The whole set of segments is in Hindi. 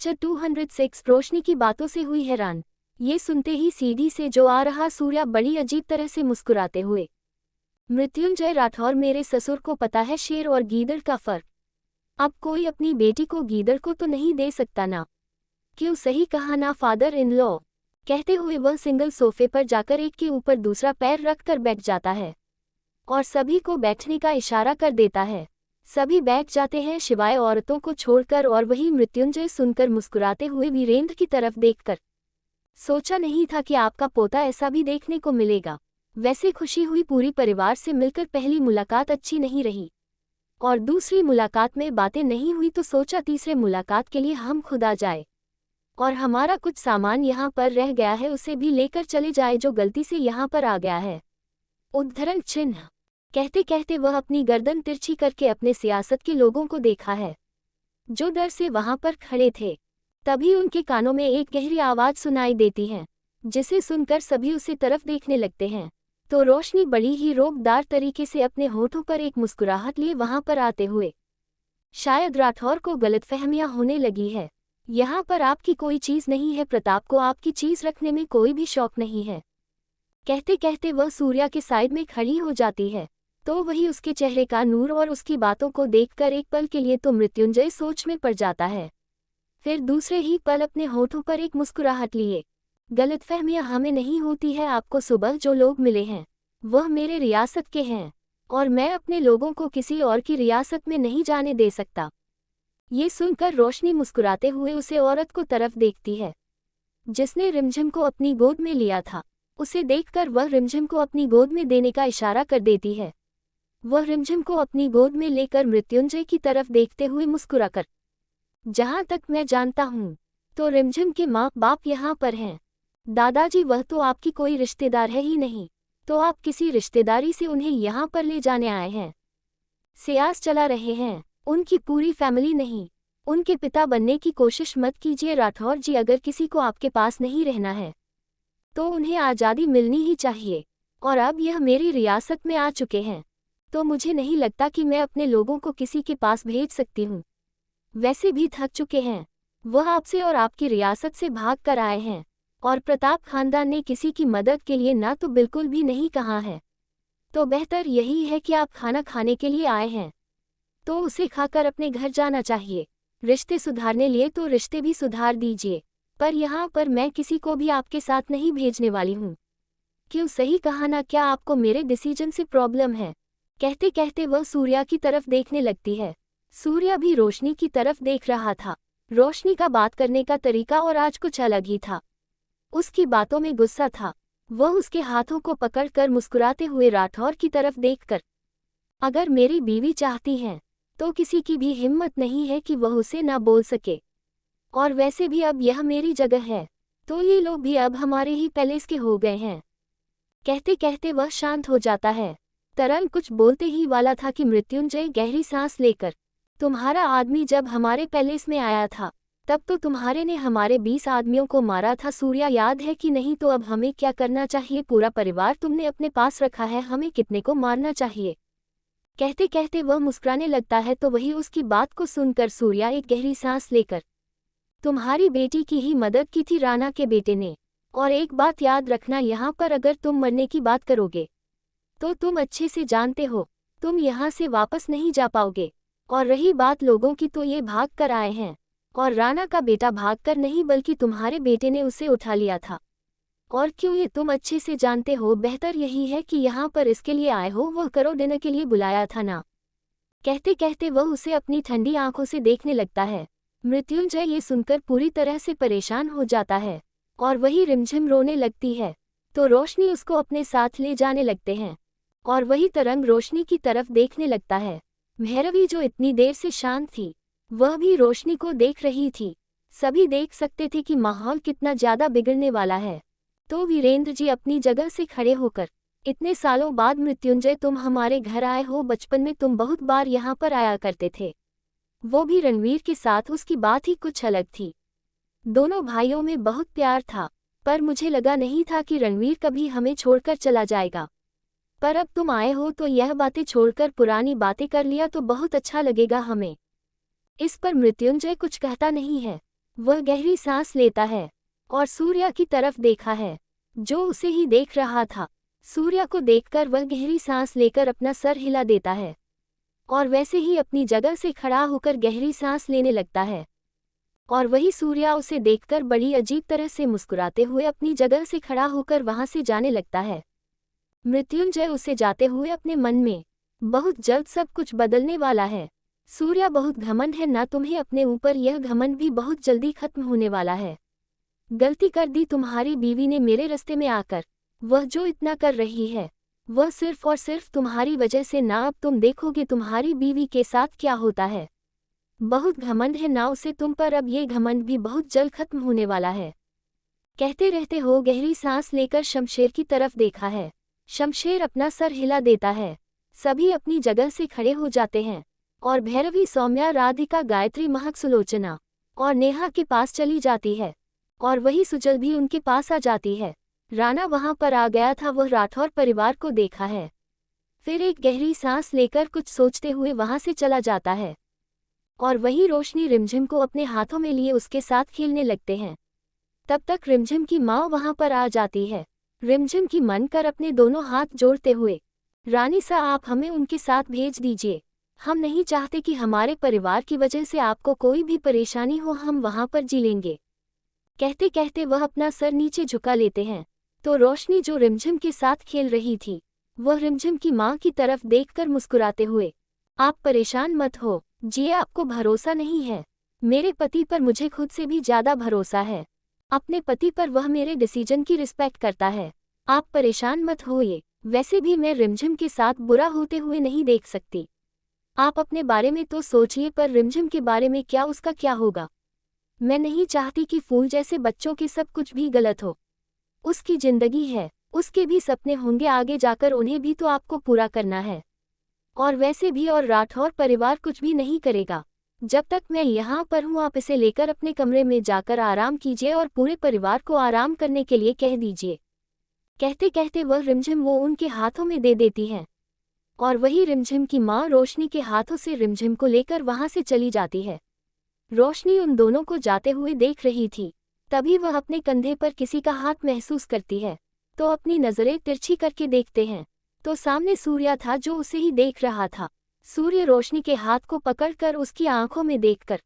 लेक्चर 206 रोशनी की बातों से हुई हैरान। ये सुनते ही सीढ़ी से जो आ रहा सूर्या बड़ी अजीब तरह से मुस्कुराते हुए। मृत्युंजय राठौर, मेरे ससुर को पता है शेर और गीदड़ का फर्क। अब कोई अपनी बेटी को गीदड़ को तो नहीं दे सकता ना। क्यों, सही कहा ना फादर इन लॉ। कहते हुए वह सिंगल सोफे पर जाकर एक के ऊपर दूसरा पैर रखकर बैठ जाता है और सभी को बैठने का इशारा कर देता है। सभी बैठ जाते हैं सिवाय औरतों को छोड़कर, और वही मृत्युंजय सुनकर मुस्कुराते हुए वीरेंद्र की तरफ देखकर। सोचा नहीं था कि आपका पोता ऐसा भी देखने को मिलेगा। वैसे खुशी हुई पूरी परिवार से मिलकर। पहली मुलाकात अच्छी नहीं रही और दूसरी मुलाकात में बातें नहीं हुई, तो सोचा तीसरे मुलाकात के लिए हम खुद आ जाए और हमारा कुछ सामान यहाँ पर रह गया है उसे भी लेकर चले जाए जो गलती से यहाँ पर आ गया है। उद्धरण चिन्ह। कहते कहते वह अपनी गर्दन तिरछी करके अपने सियासत के लोगों को देखा है जो डर से वहां पर खड़े थे। तभी उनके कानों में एक गहरी आवाज सुनाई देती है जिसे सुनकर सभी उसी तरफ देखने लगते हैं। तो रोशनी बड़ी ही रोकदार तरीके से अपने होठों पर एक मुस्कुराहट लिए वहां पर आते हुए। शायद राठौर को गलतफहमियां होने लगी है। यहाँ पर आपकी कोई चीज नहीं है, प्रताप को आपकी चीज रखने में कोई भी शौक नहीं है। कहते कहते वह सूर्या के साइड में खड़ी हो जाती है। तो वही उसके चेहरे का नूर और उसकी बातों को देखकर एक पल के लिए तो मृत्युंजय सोच में पड़ जाता है, फिर दूसरे ही पल अपने होठों पर एक मुस्कुराहट लिए। गलतफहमियां हमें नहीं होती है। आपको सुबह जो लोग मिले हैं वह मेरे रियासत के हैं और मैं अपने लोगों को किसी और की रियासत में नहीं जाने दे सकता। ये सुनकर रोशनी मुस्कुराते हुए उसे औरत को तरफ देखती है जिसने रिमझिम को अपनी गोद में लिया था। उसे देखकर वह रिमझिम को अपनी गोद में देने का इशारा कर देती है। वह रिमझिम को अपनी गोद में लेकर मृत्युंजय की तरफ देखते हुए मुस्कुराकर, जहां तक मैं जानता हूं तो रिमझिम के माँ बाप यहाँ पर हैं। दादाजी, वह तो आपकी कोई रिश्तेदार है ही नहीं, तो आप किसी रिश्तेदारी से उन्हें यहाँ पर ले जाने आए हैं, सियास चला रहे हैं। उनकी पूरी फैमिली नहीं, उनके पिता बनने की कोशिश मत कीजिए राठौर जी। अगर किसी को आपके पास नहीं रहना है तो उन्हें आज़ादी मिलनी ही चाहिए, और अब यह मेरी रियासत में आ चुके हैं तो मुझे नहीं लगता कि मैं अपने लोगों को किसी के पास भेज सकती हूँ। वैसे भी थक चुके हैं, वह आपसे और आपकी रियासत से भाग कर आए हैं और प्रताप खानदान ने किसी की मदद के लिए ना तो बिल्कुल भी नहीं कहा है। तो बेहतर यही है कि आप खाना खाने के लिए आए हैं तो उसे खाकर अपने घर जाना चाहिए। रिश्ते सुधारने लिए तो रिश्ते भी सुधार दीजिए, पर यहाँ पर मैं किसी को भी आपके साथ नहीं भेजने वाली हूँ। क्यों, सही कहा ना, क्या आपको मेरे डिसीजन से प्रॉब्लम है। कहते कहते वह सूर्या की तरफ देखने लगती है। सूर्या भी रोशनी की तरफ देख रहा था। रोशनी का बात करने का तरीका और आज कुछ अलग ही था। उसकी बातों में गुस्सा था। वह उसके हाथों को पकड़कर मुस्कुराते हुए राठौर की तरफ देखकर, अगर मेरी बीवी चाहती है तो किसी की भी हिम्मत नहीं है कि वह उसे ना बोल सके, और वैसे भी अब यह मेरी जगह है तो ये लोग भी अब हमारे ही पैलेस के हो गए हैं। कहते कहते वह शांत हो जाता है। तरल कुछ बोलते ही वाला था कि मृत्युंजय गहरी सांस लेकर, तुम्हारा आदमी जब हमारे पैलेस में आया था तब तो तुम्हारे ने हमारे 20 आदमियों को मारा था, सूर्या याद है कि नहीं। तो अब हमें क्या करना चाहिए, पूरा परिवार तुमने अपने पास रखा है, हमें कितने को मारना चाहिए। कहते कहते वह मुस्कुराने लगता है। तो वही उसकी बात को सुनकर सूर्या एक गहरी सांस लेकर, तुम्हारी बेटी की ही मदद की थी राणा के बेटे ने, और एक बात याद रखना, यहाँ पर अगर तुम मरने की बात करोगे तो तुम अच्छे से जानते हो तुम यहाँ से वापस नहीं जा पाओगे। और रही बात लोगों की, तो ये भाग कर आए हैं, और राणा का बेटा भागकर नहीं बल्कि तुम्हारे बेटे ने उसे उठा लिया था। और क्यों, ये तुम अच्छे से जानते हो। बेहतर यही है कि यहाँ पर इसके लिए आए हो, वह करो डिनर के लिए बुलाया था ना। कहते कहते वह उसे अपनी ठंडी आंखों से देखने लगता है। मृत्युंजय ये सुनकर पूरी तरह से परेशान हो जाता है और वही रिमझिम रोने लगती है। तो रोशनी उसको अपने साथ ले जाने लगते हैं और वही तरंग रोशनी की तरफ देखने लगता है। भैरवी जो इतनी देर से शांत थी वह भी रोशनी को देख रही थी। सभी देख सकते थे कि माहौल कितना ज्यादा बिगड़ने वाला है। तो वीरेंद्र जी अपनी जगह से खड़े होकर, इतने सालों बाद मृत्युंजय तुम हमारे घर आए हो, बचपन में तुम बहुत बार यहाँ पर आया करते थे, वो भी रणवीर के साथ। उसकी बात ही कुछ अलग थी। दोनों भाइयों में बहुत प्यार था, पर मुझे लगा नहीं था कि रणवीर कभी हमें छोड़कर चला जाएगा। पर अब तुम आए हो तो यह बातें छोड़कर पुरानी बातें कर लिया तो बहुत अच्छा लगेगा हमें। इस पर मृत्युंजय कुछ कहता नहीं है। वह गहरी सांस लेता है और सूर्या की तरफ देखा है, जो उसे ही देख रहा था। सूर्या को देखकर वह गहरी सांस लेकर अपना सर हिला देता है और वैसे ही अपनी जगह से खड़ा होकर गहरी सांस लेने लगता है। और वही सूर्या उसे देखकर बड़ी अजीब तरह से मुस्कुराते हुए अपनी जगह से खड़ा होकर वहां से जाने लगता है। मृत्युंजय उसे जाते हुए अपने मन में, बहुत जल्द सब कुछ बदलने वाला है। सूर्या, बहुत घमंड है ना तुम्हें अपने ऊपर, यह घमंड भी बहुत जल्दी खत्म होने वाला है। गलती कर दी तुम्हारी बीवी ने मेरे रास्ते में आकर। वह जो इतना कर रही है वह सिर्फ और सिर्फ तुम्हारी वजह से ना, अब तुम देखोगे तुम्हारी बीवी के साथ क्या होता है। बहुत घमंड है ना उसे तुम पर, अब ये घमंड भी बहुत जल्द खत्म होने वाला है। कहते रहते हो गहरी सांस लेकर शमशेर की तरफ देखा है। शमशेर अपना सर हिला देता है। सभी अपनी जगह से खड़े हो जाते हैं और भैरवी, सौम्या, राधिका, गायत्री, महक, सुलोचना और नेहा के पास चली जाती है और वही सुजल भी उनके पास आ जाती है। राणा वहां पर आ गया था, वह राठौर परिवार को देखा है। फिर एक गहरी सांस लेकर कुछ सोचते हुए वहां से चला जाता है और वही रोशनी रिमझिम को अपने हाथों में लिए उसके साथ खेलने लगते हैं। तब तक रिमझिम की माँ वहां पर आ जाती है। रिमझिम की मन कर अपने दोनों हाथ जोड़ते हुए, रानी सा, आप हमें उनके साथ भेज दीजिए। हम नहीं चाहते कि हमारे परिवार की वजह से आपको कोई भी परेशानी हो, हम वहां पर जी लेंगे। कहते कहते वह अपना सर नीचे झुका लेते हैं तो रोशनी, जो रिमझिम के साथ खेल रही थी, वह रिमझिम की माँ की तरफ देखकर मुस्कुराते हुए, आप परेशान मत हो जी, आपको भरोसा नहीं है मेरे पति पर, मुझे खुद से भी ज्यादा भरोसा है अपने पति पर, वह मेरे डिसीजन की रिस्पेक्ट करता है। आप परेशान मत होइए, वैसे भी मैं रिमझिम के साथ बुरा होते हुए नहीं देख सकती। आप अपने बारे में तो सोचिए, पर रिमझिम के बारे में क्या, उसका क्या होगा। मैं नहीं चाहती कि फूल जैसे बच्चों के सब कुछ भी गलत हो। उसकी जिंदगी है, उसके भी सपने होंगे आगे जाकर, उन्हें भी तो आपको पूरा करना है। और वैसे भी और राठौर परिवार कुछ भी नहीं करेगा जब तक मैं यहाँ पर हूँ। आप इसे लेकर अपने कमरे में जाकर आराम कीजिए और पूरे परिवार को आराम करने के लिए कह दीजिए। कहते कहते वह रिमझिम वो उनके हाथों में दे देती हैं और वही रिमझिम की माँ रोशनी के हाथों से रिमझिम को लेकर वहां से चली जाती है। रोशनी उन दोनों को जाते हुए देख रही थी, तभी वह अपने कंधे पर किसी का हाथ महसूस करती है तो अपनी नजरें तिरछी करके देखते हैं तो सामने सूर्या था, जो उसे ही देख रहा था। सूर्य रोशनी के हाथ को पकड़कर उसकी आंखों में देखकर,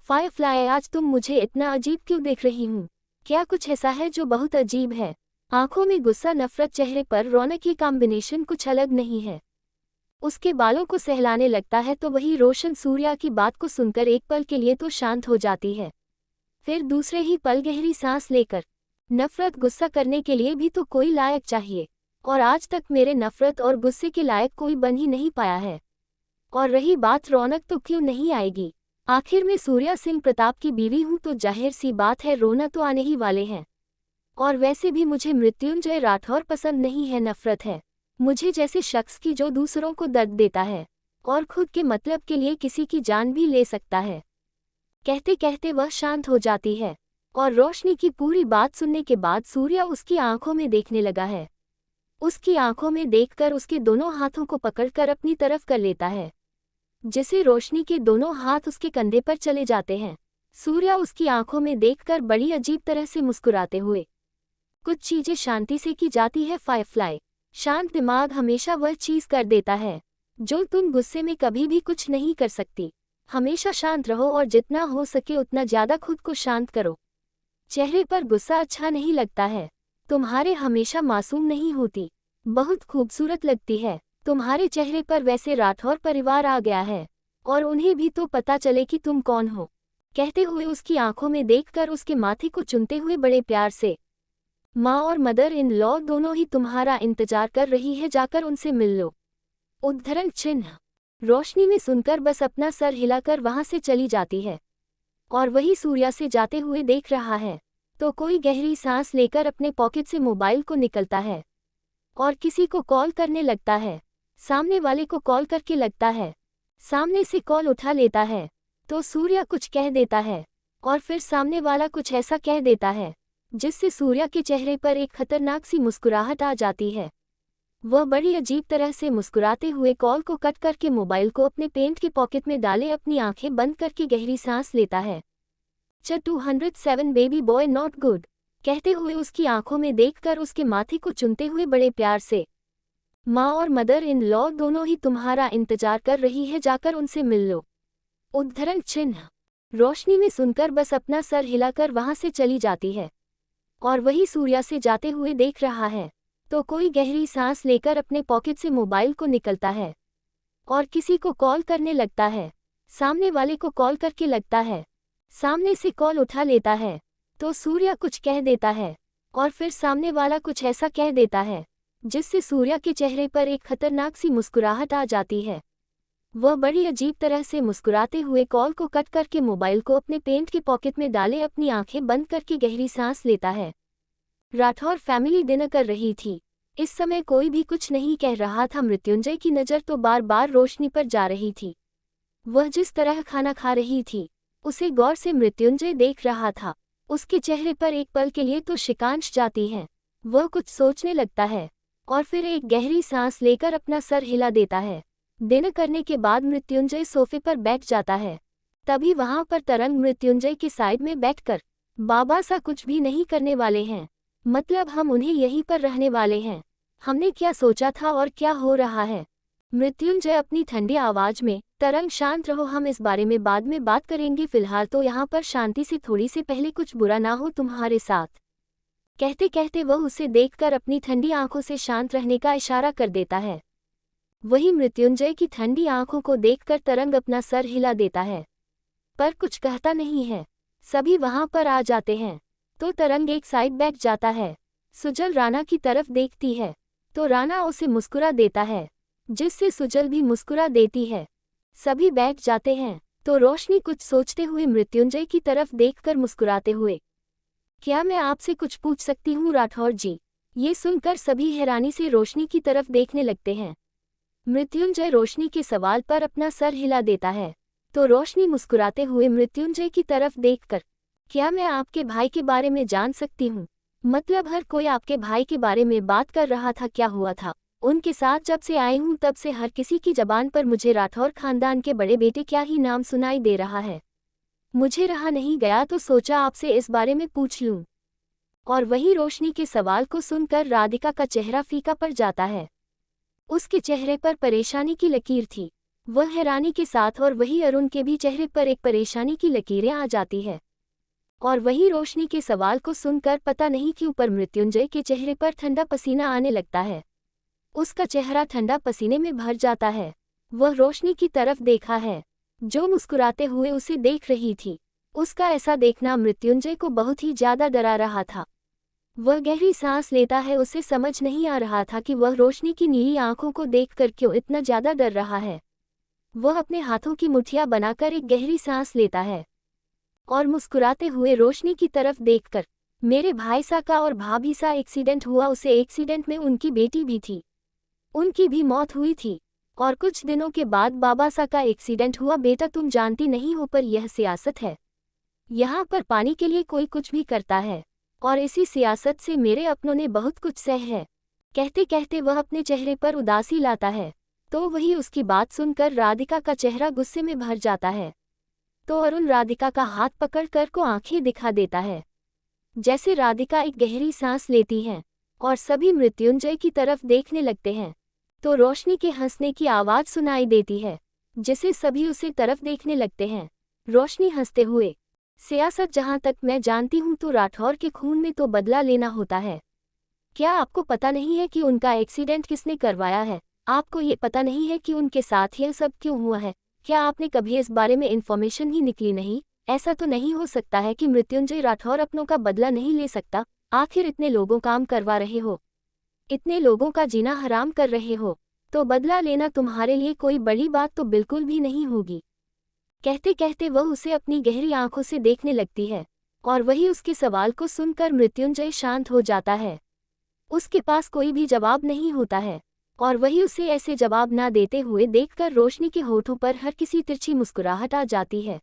फायरफ्लाई, आज तुम मुझे इतना अजीब क्यों देख रही हूँ? क्या कुछ ऐसा है जो बहुत अजीब है? आंखों में गुस्सा, नफरत, चेहरे पर रौनक, की कॉम्बिनेशन कुछ अलग नहीं है। उसके बालों को सहलाने लगता है तो वही रोशन सूर्या की बात को सुनकर एक पल के लिए तो शांत हो जाती है, फिर दूसरे ही पल गहरी सांस लेकर, नफरत गुस्सा करने के लिए भी तो कोई लायक चाहिए, और आज तक मेरे नफरत और गुस्से के लायक कोई बन ही नहीं पाया है। और रही बात रौनक, तो क्यों नहीं आएगी? आखिर में सूर्या सिंह प्रताप की बीवी हूं तो जाहिर सी बात है रौनक तो आने ही वाले हैं। और वैसे भी मुझे मृत्युंजय राठौर पसंद नहीं है, नफरत है मुझे जैसे शख्स की जो दूसरों को दर्द देता है और खुद के मतलब के लिए किसी की जान भी ले सकता है। कहते कहते वह शांत हो जाती है और रोशनी की पूरी बात सुनने के बाद सूर्या उसकी आंखों में देखने लगा है। उसकी आंखों में देखकर उसके दोनों हाथों को पकड़कर अपनी तरफ कर लेता है, जिसे रोशनी के दोनों हाथ उसके कंधे पर चले जाते हैं। सूर्या उसकी आंखों में देखकर बड़ी अजीब तरह से मुस्कुराते हुए, कुछ चीजें शांति से की जाती है फायरफ्लाई, शांत दिमाग हमेशा वह चीज कर देता है जो तुम गुस्से में कभी भी कुछ नहीं कर सकती। हमेशा शांत रहो और जितना हो सके उतना ज्यादा खुद को शांत करो। चेहरे पर गुस्सा अच्छा नहीं लगता है, तुम्हारे हमेशा मासूम नहीं होती, बहुत खूबसूरत लगती है तुम्हारे चेहरे पर। वैसे राठौर परिवार आ गया है और उन्हें भी तो पता चले कि तुम कौन हो। कहते हुए उसकी आंखों में देखकर उसके माथे को चुमते हुए बड़े प्यार से, माँ और मदर इन लॉ दोनों ही तुम्हारा इंतजार कर रही है, जाकर उनसे मिल लो। उद्धरण चिन्ह। रोशनी में सुनकर बस अपना सर हिलाकर वहां से चली जाती है और वही सूर्या से जाते हुए देख रहा है तो कोई गहरी सांस लेकर अपने पॉकेट से मोबाइल को निकलता है और किसी को कॉल करने लगता है। सामने वाले को कॉल करके लगता है, सामने से कॉल उठा लेता है तो सूर्या कुछ कह देता है और फिर सामने वाला कुछ ऐसा कह देता है जिससे सूर्या के चेहरे पर एक खतरनाक सी मुस्कुराहट आ जाती है। वह बड़ी अजीब तरह से मुस्कुराते हुए कॉल को कट करके मोबाइल को अपने पेंट के पॉकेट में डाले अपनी आंखें बंद करके गहरी सांस लेता है। Picture 207 baby boy not good, कहते हुए उसकी आंखों में देखकर उसके माथे को चूमते हुए बड़े प्यार से। माँ और मदर इन लॉ दोनों ही तुम्हारा इंतजार कर रही है, जाकर उनसे मिल लो। उद्धरण चिन्ह। रोशनी में सुनकर बस अपना सर हिलाकर वहां से चली जाती है और वही सूर्या से जाते हुए देख रहा है तो कोई गहरी सांस लेकर अपने पॉकेट से मोबाइल को निकलता है और किसी को कॉल करने लगता है। सामने वाले को कॉल करके लगता है सामने से कॉल उठा लेता है तो सूर्या कुछ कह देता है और फिर सामने वाला कुछ ऐसा कह देता है जिससे सूर्या के चेहरे पर एक खतरनाक सी मुस्कुराहट आ जाती है। वह बड़ी अजीब तरह से मुस्कुराते हुए कॉल को कट करके मोबाइल को अपने पेंट के पॉकेट में डाले अपनी आंखें बंद करके गहरी सांस लेता है। राठौर फैमिली डिनर कर रही थी। इस समय कोई भी कुछ नहीं कह रहा था। मृत्युंजय की नज़र तो बार बार रोशनी पर जा रही थी। वह जिस तरह खाना खा रही थी उसे गौर से मृत्युंजय देख रहा था। उसके चेहरे पर एक पल के लिए तो शिकांश जाती है। वह कुछ सोचने लगता है और फिर एक गहरी सांस लेकर अपना सर हिला देता है। डिनर करने के बाद मृत्युंजय सोफे पर बैठ जाता है। तभी वहां पर तरंग मृत्युंजय के साइड में बैठकर, बाबा सा कुछ भी नहीं करने वाले हैं, मतलब हम उन्हें यहीं पर रहने वाले हैं। हमने क्या सोचा था और क्या हो रहा है? मृत्युंजय अपनी ठंडी आवाज में, तरंग शांत रहो, हम इस बारे में बाद में बात करेंगे, फिलहाल तो यहाँ पर शांति से, थोड़ी से पहले कुछ बुरा ना हो तुम्हारे साथ। कहते कहते वह उसे देखकर अपनी ठंडी आंखों से शांत रहने का इशारा कर देता है। वही मृत्युंजय की ठंडी आंखों को देखकर तरंग अपना सर हिला देता है पर कुछ कहता नहीं है। सभी वहां पर आ जाते हैं तो तरंग एक साइड बैठ जाता है। सुजल राणा की तरफ देखती है तो राणा उसे मुस्कुरा देता है जिससे सुजल भी मुस्कुरा देती है। सभी बैठ जाते हैं तो रोशनी कुछ सोचते हुए मृत्युंजय की तरफ देखकर मुस्कुराते हुए, क्या मैं आपसे कुछ पूछ सकती हूँ राठौर जी? ये सुनकर सभी हैरानी से रोशनी की तरफ देखने लगते हैं। मृत्युंजय रोशनी के सवाल पर अपना सर हिला देता है तो रोशनी मुस्कुराते हुए मृत्युंजय की तरफ देखकर, क्या मैं आपके भाई के बारे में जान सकती हूँ? मतलब हर कोई आपके भाई के बारे में बात कर रहा था, क्या हुआ था उनके साथ? जब से आई हूँ तब से हर किसी की जबान पर मुझे राठौर खानदान के बड़े बेटे क्या ही नाम सुनाई दे रहा है। मुझे रहा नहीं गया तो सोचा आपसे इस बारे में पूछ लूँ। और वही रोशनी के सवाल को सुनकर राधिका का चेहरा फीका पड़ जाता है। उसके चेहरे पर परेशानी की लकीर थी। वह हैरानी के साथ, और वही अरुण के भी चेहरे पर एक परेशानी की लकीरें आ जाती है। और वही रोशनी के सवाल को सुनकर पता नहीं क्यों पर मृत्युंजय के चेहरे पर ठंडा पसीना आने लगता है। उसका चेहरा ठंडा पसीने में भर जाता है। वह रोशनी की तरफ देखा है जो मुस्कुराते हुए उसे देख रही थी। उसका ऐसा देखना मृत्युंजय को बहुत ही ज्यादा डरा रहा था। वह गहरी सांस लेता है। उसे समझ नहीं आ रहा था कि वह रोशनी की नीली आंखों को देखकर क्यों इतना ज्यादा डर रहा है। वह अपने हाथों की मुठ्ठियां बनाकर एक गहरी सांस लेता है और मुस्कुराते हुए रोशनी की तरफ देखकर, मेरे भाई सा का और भाभी सा एक्सीडेंट हुआ, उसे एक्सीडेंट में उनकी बेटी भी थी, उनकी भी मौत हुई थी। और कुछ दिनों के बाद बाबा सा का एक्सीडेंट हुआ। बेटा तुम जानती नहीं हो पर यह सियासत है। यहाँ पर पानी के लिए कोई कुछ भी करता है और इसी सियासत से मेरे अपनों ने बहुत कुछ सह है। कहते कहते वह अपने चेहरे पर उदासी लाता है तो वही उसकी बात सुनकर राधिका का चेहरा गुस्से में भर जाता है। तो अरुण राधिका का हाथ पकड़कर को आंखें दिखा देता है। जैसे राधिका एक गहरी सांस लेती है और सभी मृत्युंजय की तरफ देखने लगते हैं तो रोशनी के हंसने की आवाज सुनाई देती है जिसे सभी उसे तरफ देखने लगते हैं। रोशनी हंसते हुए, सियासत जहां तक मैं जानती हूं तो राठौर के खून में तो बदला लेना होता है। क्या आपको पता नहीं है कि उनका एक्सीडेंट किसने करवाया है? आपको ये पता नहीं है कि उनके साथ यह सब क्यों हुआ है? क्या आपने कभी इस बारे में इन्फॉर्मेशन ही निकली नहीं? ऐसा तो नहीं हो सकता है कि मृत्युंजय राठौर अपनों का बदला नहीं ले सकता। आखिर इतने लोगों काम करवा रहे हो, इतने लोगों का जीना हराम कर रहे हो, तो बदला लेना तुम्हारे लिए कोई बड़ी बात तो बिल्कुल भी नहीं होगी। कहते कहते वह उसे अपनी गहरी आंखों से देखने लगती है और वही उसके सवाल को सुनकर मृत्युंजय शांत हो जाता है। उसके पास कोई भी जवाब नहीं होता है और वही उसे ऐसे जवाब ना देते हुए देखकर रोशनी के होठों पर हर किसी तिरछी मुस्कुराहट आ जाती है।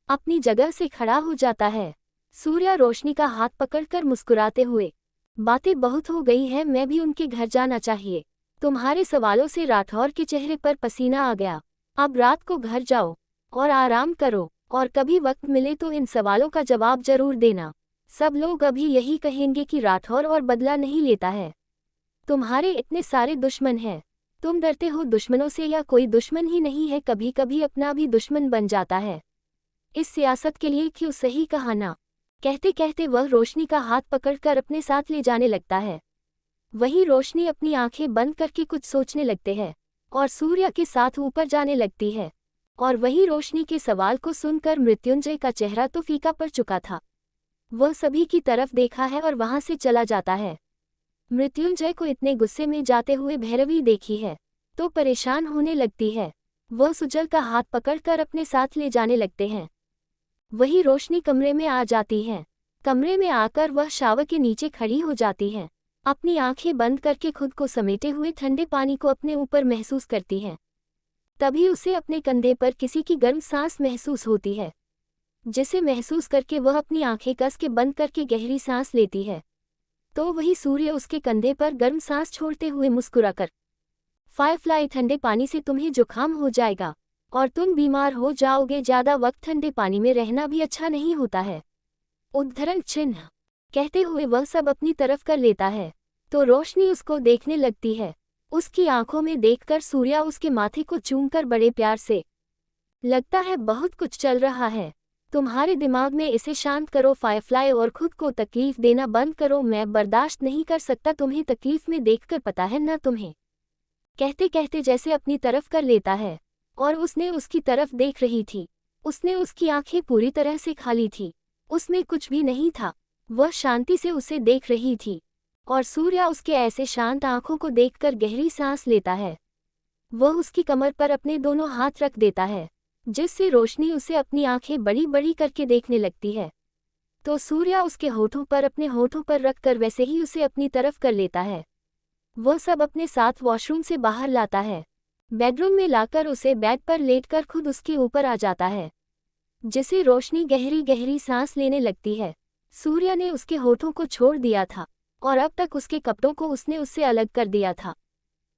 अपनी जगह से खड़ा हो जाता है। सूर्या रोशनी का हाथ पकड़कर मुस्कुराते हुए, बातें बहुत हो गई है, मैं भी उनके घर जाना चाहिए। तुम्हारे सवालों से राठौर के चेहरे पर पसीना आ गया। अब रात को घर जाओ और आराम करो। और कभी वक्त मिले तो इन सवालों का जवाब जरूर देना। सब लोग अभी यही कहेंगे कि राठौर और बदला नहीं लेता है। तुम्हारे इतने सारे दुश्मन हैं, तुम डरते हो दुश्मनों से, या कोई दुश्मन ही नहीं है, कभी कभी अपना भी दुश्मन बन जाता है। इस सियासत के लिए क्यों, सही कहा ना। कहते कहते वह रोशनी का हाथ पकड़कर अपने साथ ले जाने लगता है। वही रोशनी अपनी आंखें बंद करके कुछ सोचने लगते हैं और सूर्या के साथ ऊपर जाने लगती है। और वही रोशनी के सवाल को सुनकर मृत्युंजय का चेहरा तो फीका पड़ चुका था। वह सभी की तरफ देखा है और वहां से चला जाता है। मृत्युंजय को इतने गुस्से में जाते हुए भैरवी देखी है तो परेशान होने लगती है। वह सुजल का हाथ पकड़कर अपने साथ ले जाने लगते हैं। वही रोशनी कमरे में आ जाती है। कमरे में आकर वह शावर के नीचे खड़ी हो जाती है। अपनी आंखें बंद करके खुद को समेटे हुए ठंडे पानी को अपने ऊपर महसूस करती है। तभी उसे अपने कंधे पर किसी की गर्म सांस महसूस होती है, जिसे महसूस करके वह अपनी आंखें कस के बंद करके गहरी सांस लेती है। तो वही सूर्य उसके कंधे पर गर्म सांस छोड़ते हुए मुस्कुराकर, फायरफ्लाई, ठंडे पानी से तुम्हें जुकाम हो जाएगा और तुम बीमार हो जाओगे, ज्यादा वक्त ठंडे पानी में रहना भी अच्छा नहीं होता है। उद्धरण चिन्ह कहते हुए वह सब अपनी तरफ कर लेता है तो रोशनी उसको देखने लगती है। उसकी आंखों में देखकर सूर्या उसके माथे को चूमकर बड़े प्यार से, लगता है बहुत कुछ चल रहा है, तुम्हारे दिमाग में, इसे शांत करो फायरफ्लाई और खुद को तकलीफ देना बंद करो, मैं बर्दाश्त नहीं कर सकता तुम्हें तकलीफ में देखकर, पता है ना तुम्हें। कहते कहते जैसे अपनी तरफ कर लेता है और उसने उसकी तरफ देख रही थी। उसने उसकी आंखें पूरी तरह से खाली थी, उसमें कुछ भी नहीं था। वह शांति से उसे देख रही थी और सूर्या उसके ऐसे शांत आंखों को देखकर गहरी सांस लेता है। वह उसकी कमर पर अपने दोनों हाथ रख देता है, जिससे रोशनी उसे अपनी आंखें बड़ी बड़ी करके देखने लगती है। तो सूर्या उसके होठों पर अपने होठों पर रखकर वैसे ही उसे अपनी तरफ कर लेता है। वह सब अपने साथ वॉशरूम से बाहर लाता है। बेडरूम में लाकर उसे बेड पर लेटकर खुद उसके ऊपर आ जाता है, जिसे रोशनी गहरी गहरी सांस लेने लगती है। सूर्या ने उसके होठों को छोड़ दिया था और अब तक उसके कपड़ों को उसने उससे अलग कर दिया था।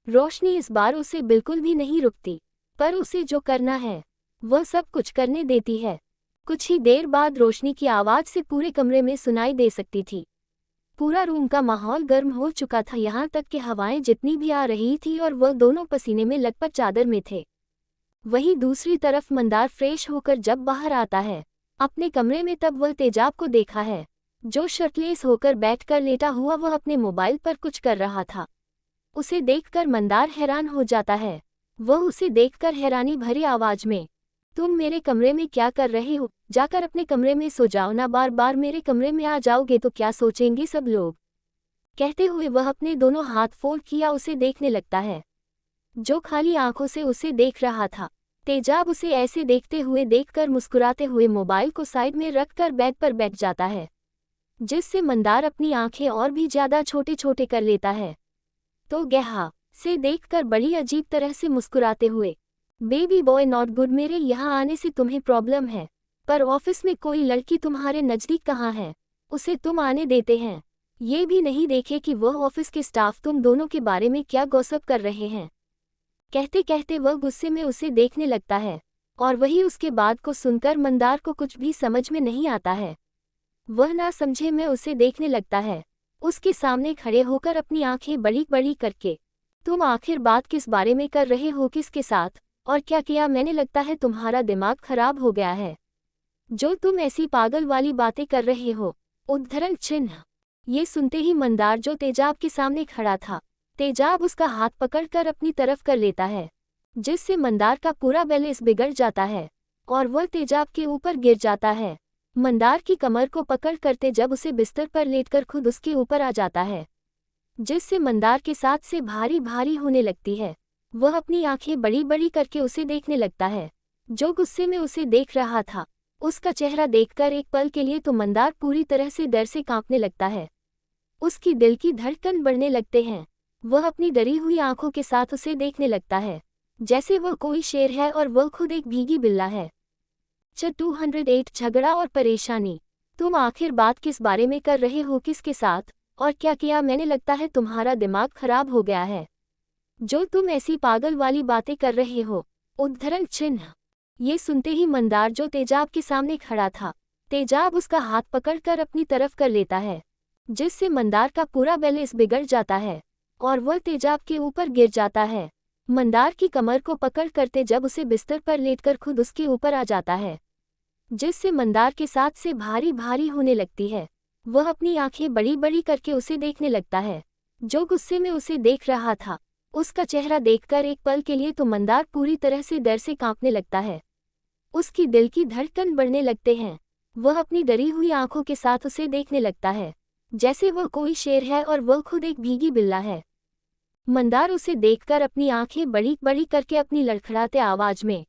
रोशनी इस बार उसे बिल्कुल भी नहीं रुकती, पर उसे जो करना है वह सब कुछ करने देती है। कुछ ही देर बाद रोशनी की आवाज़ से पूरे कमरे में सुनाई दे सकती थी। पूरा रूम का माहौल गर्म हो चुका था, यहाँ तक कि हवाएं जितनी भी आ रही थी और वह दोनों पसीने में लटपट चादर में थे। वहीं दूसरी तरफ मंदार फ्रेश होकर जब बाहर आता है अपने कमरे में, तब वह तेजाब को देखा है, जो शर्टलेस होकर बैठकर लेटा हुआ वह अपने मोबाइल पर कुछ कर रहा था। उसे देखकर मंदार हैरान हो जाता है। वह उसे देखकर हैरानी भरी आवाज में, तुम मेरे कमरे में क्या कर रहे हो, जाकर अपने कमरे में सो जाओ ना, बार बार मेरे कमरे में आ जाओगे तो क्या सोचेंगे सब लोग। कहते हुए वह अपने दोनों हाथ फोल्ड किया उसे देखने लगता है, जो खाली आंखों से उसे देख रहा था। तेजाब उसे ऐसे देखते हुए देखकर मुस्कुराते हुए मोबाइल को साइड में रखकर बेड पर बैठ जाता है, जिससे मंदार अपनी आंखें और भी ज्यादा छोटे छोटे कर लेता है। तो गहा से देखकर बड़ी अजीब तरह से मुस्कुराते हुए, बेबी बॉय नॉट गुड, मेरे यहाँ आने से तुम्हें प्रॉब्लम है, पर ऑफिस में कोई लड़की तुम्हारे नज़दीक कहाँ है, उसे तुम आने देते हैं, ये भी नहीं देखे कि वह ऑफिस के स्टाफ तुम दोनों के बारे में क्या गॉसिप कर रहे हैं। कहते कहते वह गुस्से में उसे देखने लगता है और वही उसके बाद को सुनकर मंदार को कुछ भी समझ में नहीं आता है। वह ना समझे में उसे देखने लगता है, उसके सामने खड़े होकर अपनी आंखें बड़ी बड़ी करके, तुम आखिर बात किस बारे में कर रहे हो, किसके साथ और क्या किया मैंने, लगता है तुम्हारा दिमाग खराब हो गया है, जो तुम ऐसी पागल वाली बातें कर रहे हो। उद्धरण चिन्ह ये सुनते ही मंदार, जो तेजाब के सामने खड़ा था, तेजाब उसका हाथ पकड़कर अपनी तरफ कर लेता है, जिससे मंदार का पूरा बैलेंस बिगड़ जाता है और वह तेजाब के ऊपर गिर जाता है। मंदार की कमर को पकड़ करते जब उसे बिस्तर पर लेटकर खुद उसके ऊपर आ जाता है, जिससे मंदार के साथ से भारी भारी होने लगती है। वह अपनी आंखें बड़ी बड़ी करके उसे देखने लगता है, जो गुस्से में उसे देख रहा था। उसका चेहरा देखकर एक पल के लिए तो मंदार पूरी तरह से डर से कांपने लगता है, उसकी दिल की धड़कन बढ़ने लगते हैं। वह अपनी डरी हुई आंखों के साथ उसे देखने लगता है, जैसे वह कोई शेर है और वह खुद एक भीगी बिल्ला है। 208 झगड़ा और परेशानी, तुम आखिर बात किस बारे में कर रहे हो, किसके साथ और क्या किया मैंने, लगता है तुम्हारा दिमाग खराब हो गया है, जो तुम ऐसी पागल वाली बातें कर रहे हो। उद्धरण चिन्ह ये सुनते ही मंदार जो तेजाब के सामने खड़ा था, तेजाब उसका हाथ पकड़कर अपनी तरफ कर लेता है, जिससे मंदार का पूरा बैलेंस बिगड़ जाता है और वह तेजाब के ऊपर गिर जाता है। मंदार की कमर को पकड़ कर तेजाब उसे बिस्तर पर लेटकर खुद उसके ऊपर आ जाता है, जिससे मंदार के साथ से भारी भारी होने लगती है। वह अपनी आंखें बड़ी बड़ी करके उसे देखने लगता है, जो गुस्से में उसे देख रहा था। उसका चेहरा देखकर एक पल के लिए तो मंदार पूरी तरह से डर से कांपने लगता है। उसकी दिल की धड़कन बढ़ने लगते हैं। वह अपनी डरी हुई आंखों के साथ उसे देखने लगता है, जैसे वह कोई शेर है और वह खुद एक भीगी बिल्ला है। मंदार उसे देखकर अपनी आंखें बड़ी बड़ी करके अपनी लड़खड़ाते आवाज में,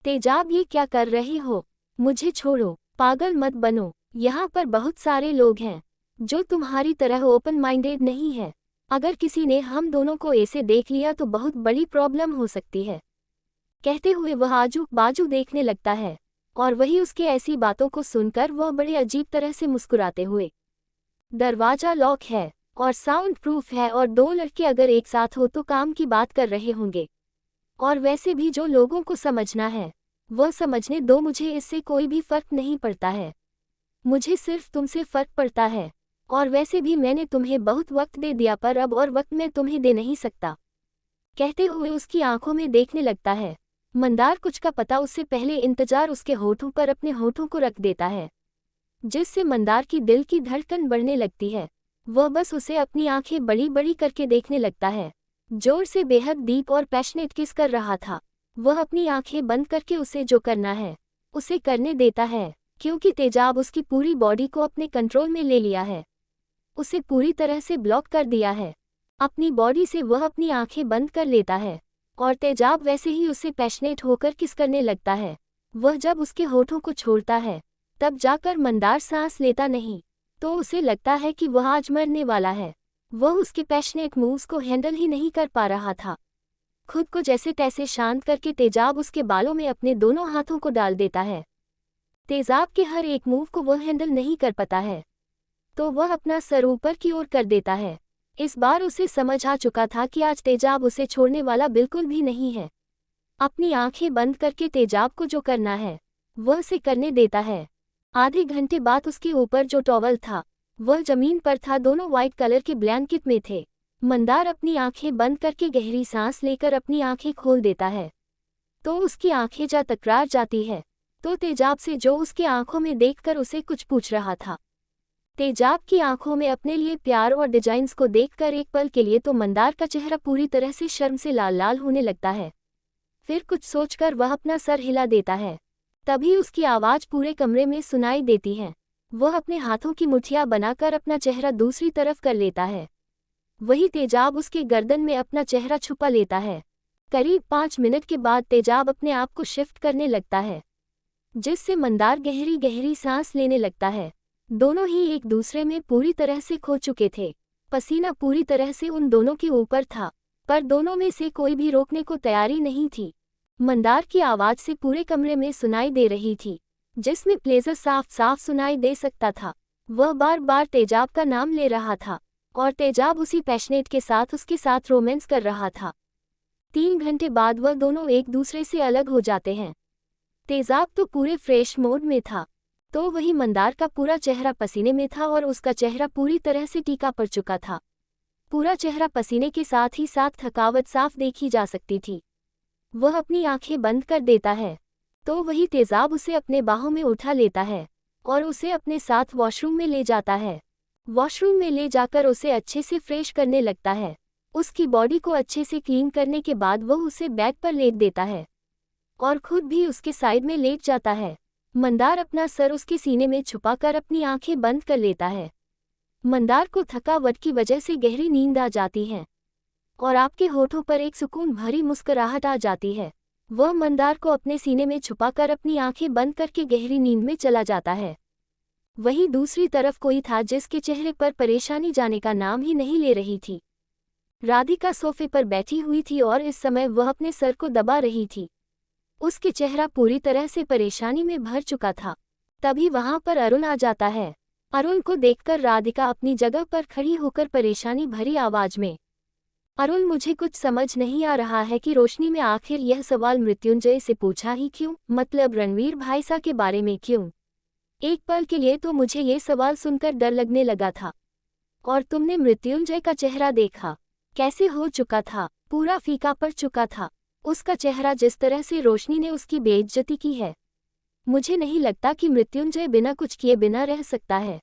तेजाब ये क्या कर रही हो, मुझे छोड़ो, पागल मत बनो, यहाँ पर बहुत सारे लोग हैं जो तुम्हारी तरह ओपन माइंडेड नहीं है। अगर किसी ने हम दोनों को ऐसे देख लिया तो बहुत बड़ी प्रॉब्लम हो सकती है। कहते हुए वह आजू बाजू देखने लगता है और वही उसके ऐसी बातों को सुनकर वह बड़े अजीब तरह से मुस्कुराते हुए, दरवाजा लॉक है और साउंड प्रूफ है और दो लड़के अगर एक साथ हो तो काम की बात कर रहे होंगे, और वैसे भी जो लोगों को समझना है वह समझने दो, मुझे इससे कोई भी फर्क नहीं पड़ता है, मुझे सिर्फ तुमसे फर्क पड़ता है, और वैसे भी मैंने तुम्हें बहुत वक्त दे दिया पर अब और वक्त मैं तुम्हें दे नहीं सकता। कहते हुए उसकी आंखों में देखने लगता है। मंदार कुछ का पता उससे पहले इंतजार उसके होठों पर अपने होठों को रख देता है, जिससे मंदार की दिल की धड़कन बढ़ने लगती है। वह बस उसे अपनी आंखें बड़ी बड़ी करके देखने लगता है, जोर से बेहद डीप और पैशनेट किस कर रहा था। वह अपनी आंखें बंद करके उसे जो करना है उसे करने देता है, क्योंकि तेजाब उसकी पूरी बॉडी को अपने कंट्रोल में ले लिया है, उसे पूरी तरह से ब्लॉक कर दिया है। अपनी बॉडी से वह अपनी आंखें बंद कर लेता है और तेजाब वैसे ही उससे पैशनेट होकर किस करने लगता है। वह जब उसके होठों को छोड़ता है तब जाकर मंदार सांस लेता नहीं, तो उसे लगता है कि वह आज मरने वाला है। वह उसके पैशनेट मूव्स को हैंडल ही नहीं कर पा रहा था। खुद को जैसे तैसे शांत करके तेजाब उसके बालों में अपने दोनों हाथों को डाल देता है। तेजाब के हर एक मूव को वह हैंडल नहीं कर पाता है, तो वह अपना सर ऊपर की ओर कर देता है। इस बार उसे समझ आ चुका था कि आज तेजाब उसे छोड़ने वाला बिल्कुल भी नहीं है। अपनी आंखें बंद करके तेजाब को जो करना है वह उसे करने देता है। आधे घंटे बाद उसके ऊपर जो टॉवल था वह जमीन पर था, दोनों व्हाइट कलर के ब्लैंकेट में थे। मंदार अपनी आंखें बंद करके गहरी सांस लेकर अपनी आंखें खोल देता है, तो उसकी आंखें जा टकरा जाती है, तो तेजाब से जो उसके आंखों में देखकर उसे कुछ पूछ रहा था। तेजाब की आंखों में अपने लिए प्यार और डिजाइन्स को देखकर एक पल के लिए तो मंदार का चेहरा पूरी तरह से शर्म से लाल लाल होने लगता है। फिर कुछ सोचकर वह अपना सर हिला देता है। तभी उसकी आवाज़ पूरे कमरे में सुनाई देती है। वह अपने हाथों की मुठ्ठियां बनाकर अपना चेहरा दूसरी तरफ कर लेता है। वही तेजाब उसके गर्दन में अपना चेहरा छुपा लेता है। करीब 5 मिनट के बाद तेजाब अपने आप को शिफ्ट करने लगता है, जिससे मंदार गहरी गहरी सांस लेने लगता है। दोनों ही एक दूसरे में पूरी तरह से खो चुके थे। पसीना पूरी तरह से उन दोनों के ऊपर था, पर दोनों में से कोई भी रोकने को तैयारी नहीं थी। मंदार की आवाज़ से पूरे कमरे में सुनाई दे रही थी, जिसमें प्लेजर साफ साफ सुनाई दे सकता था। वह बार बार तेजाब का नाम ले रहा था और तेजाब उसी पैशनेट के साथ उसके साथ रोमांस कर रहा था। 3 घंटे बाद वह दोनों एक दूसरे से अलग हो जाते हैं। तेजाब तो पूरे फ्रेश मोड में था, तो वही मंदार का पूरा चेहरा पसीने में था और उसका चेहरा पूरी तरह से टीका पड़ चुका था। पूरा चेहरा पसीने के साथ ही साथ थकावट साफ देखी जा सकती थी। वह अपनी आंखें बंद कर देता है, तो वही तेजाब उसे अपने बाहों में उठा लेता है और उसे अपने साथ वॉशरूम में ले जाता है। वॉशरूम में ले जाकर उसे अच्छे से फ्रेश करने लगता है। उसकी बॉडी को अच्छे से क्लीन करने के बाद वह उसे बेड पर लेट देता है और खुद भी उसके साइड में लेट जाता है। मंदार अपना सर उसके सीने में छुपाकर अपनी आंखें बंद कर लेता है। मंदार को थकावट की वजह से गहरी नींद आ जाती है और आपके होठों पर एक सुकून भरी मुस्कुराहट आ जाती है। वह मंदार को अपने सीने में छुपाकर अपनी आंखें बंद करके गहरी नींद में चला जाता है। वहीं दूसरी तरफ कोई था जिसके चेहरे पर परेशानी जाने का नाम ही नहीं ले रही थी। राधिका सोफे पर बैठी हुई थी और इस समय वह अपने सर को दबा रही थी। उसके चेहरा पूरी तरह से परेशानी में भर चुका था। तभी वहां पर अरुण आ जाता है। अरुण को देखकर राधिका अपनी जगह पर खड़ी होकर परेशानी भरी आवाज में, अरुण, मुझे कुछ समझ नहीं आ रहा है कि रोशनी में आखिर यह सवाल मृत्युंजय से पूछा ही क्यों, मतलब रणवीर भाईसा के बारे में क्यों। एक पल के लिए तो मुझे ये सवाल सुनकर डर लगने लगा था। और तुमने मृत्युंजय का चेहरा देखा, कैसे हो चुका था, पूरा फीका पड़ चुका था। उसका चेहरा, जिस तरह से रोशनी ने उसकी बेइज्जती की है, मुझे नहीं लगता कि मृत्युंजय बिना कुछ किए बिना रह सकता है।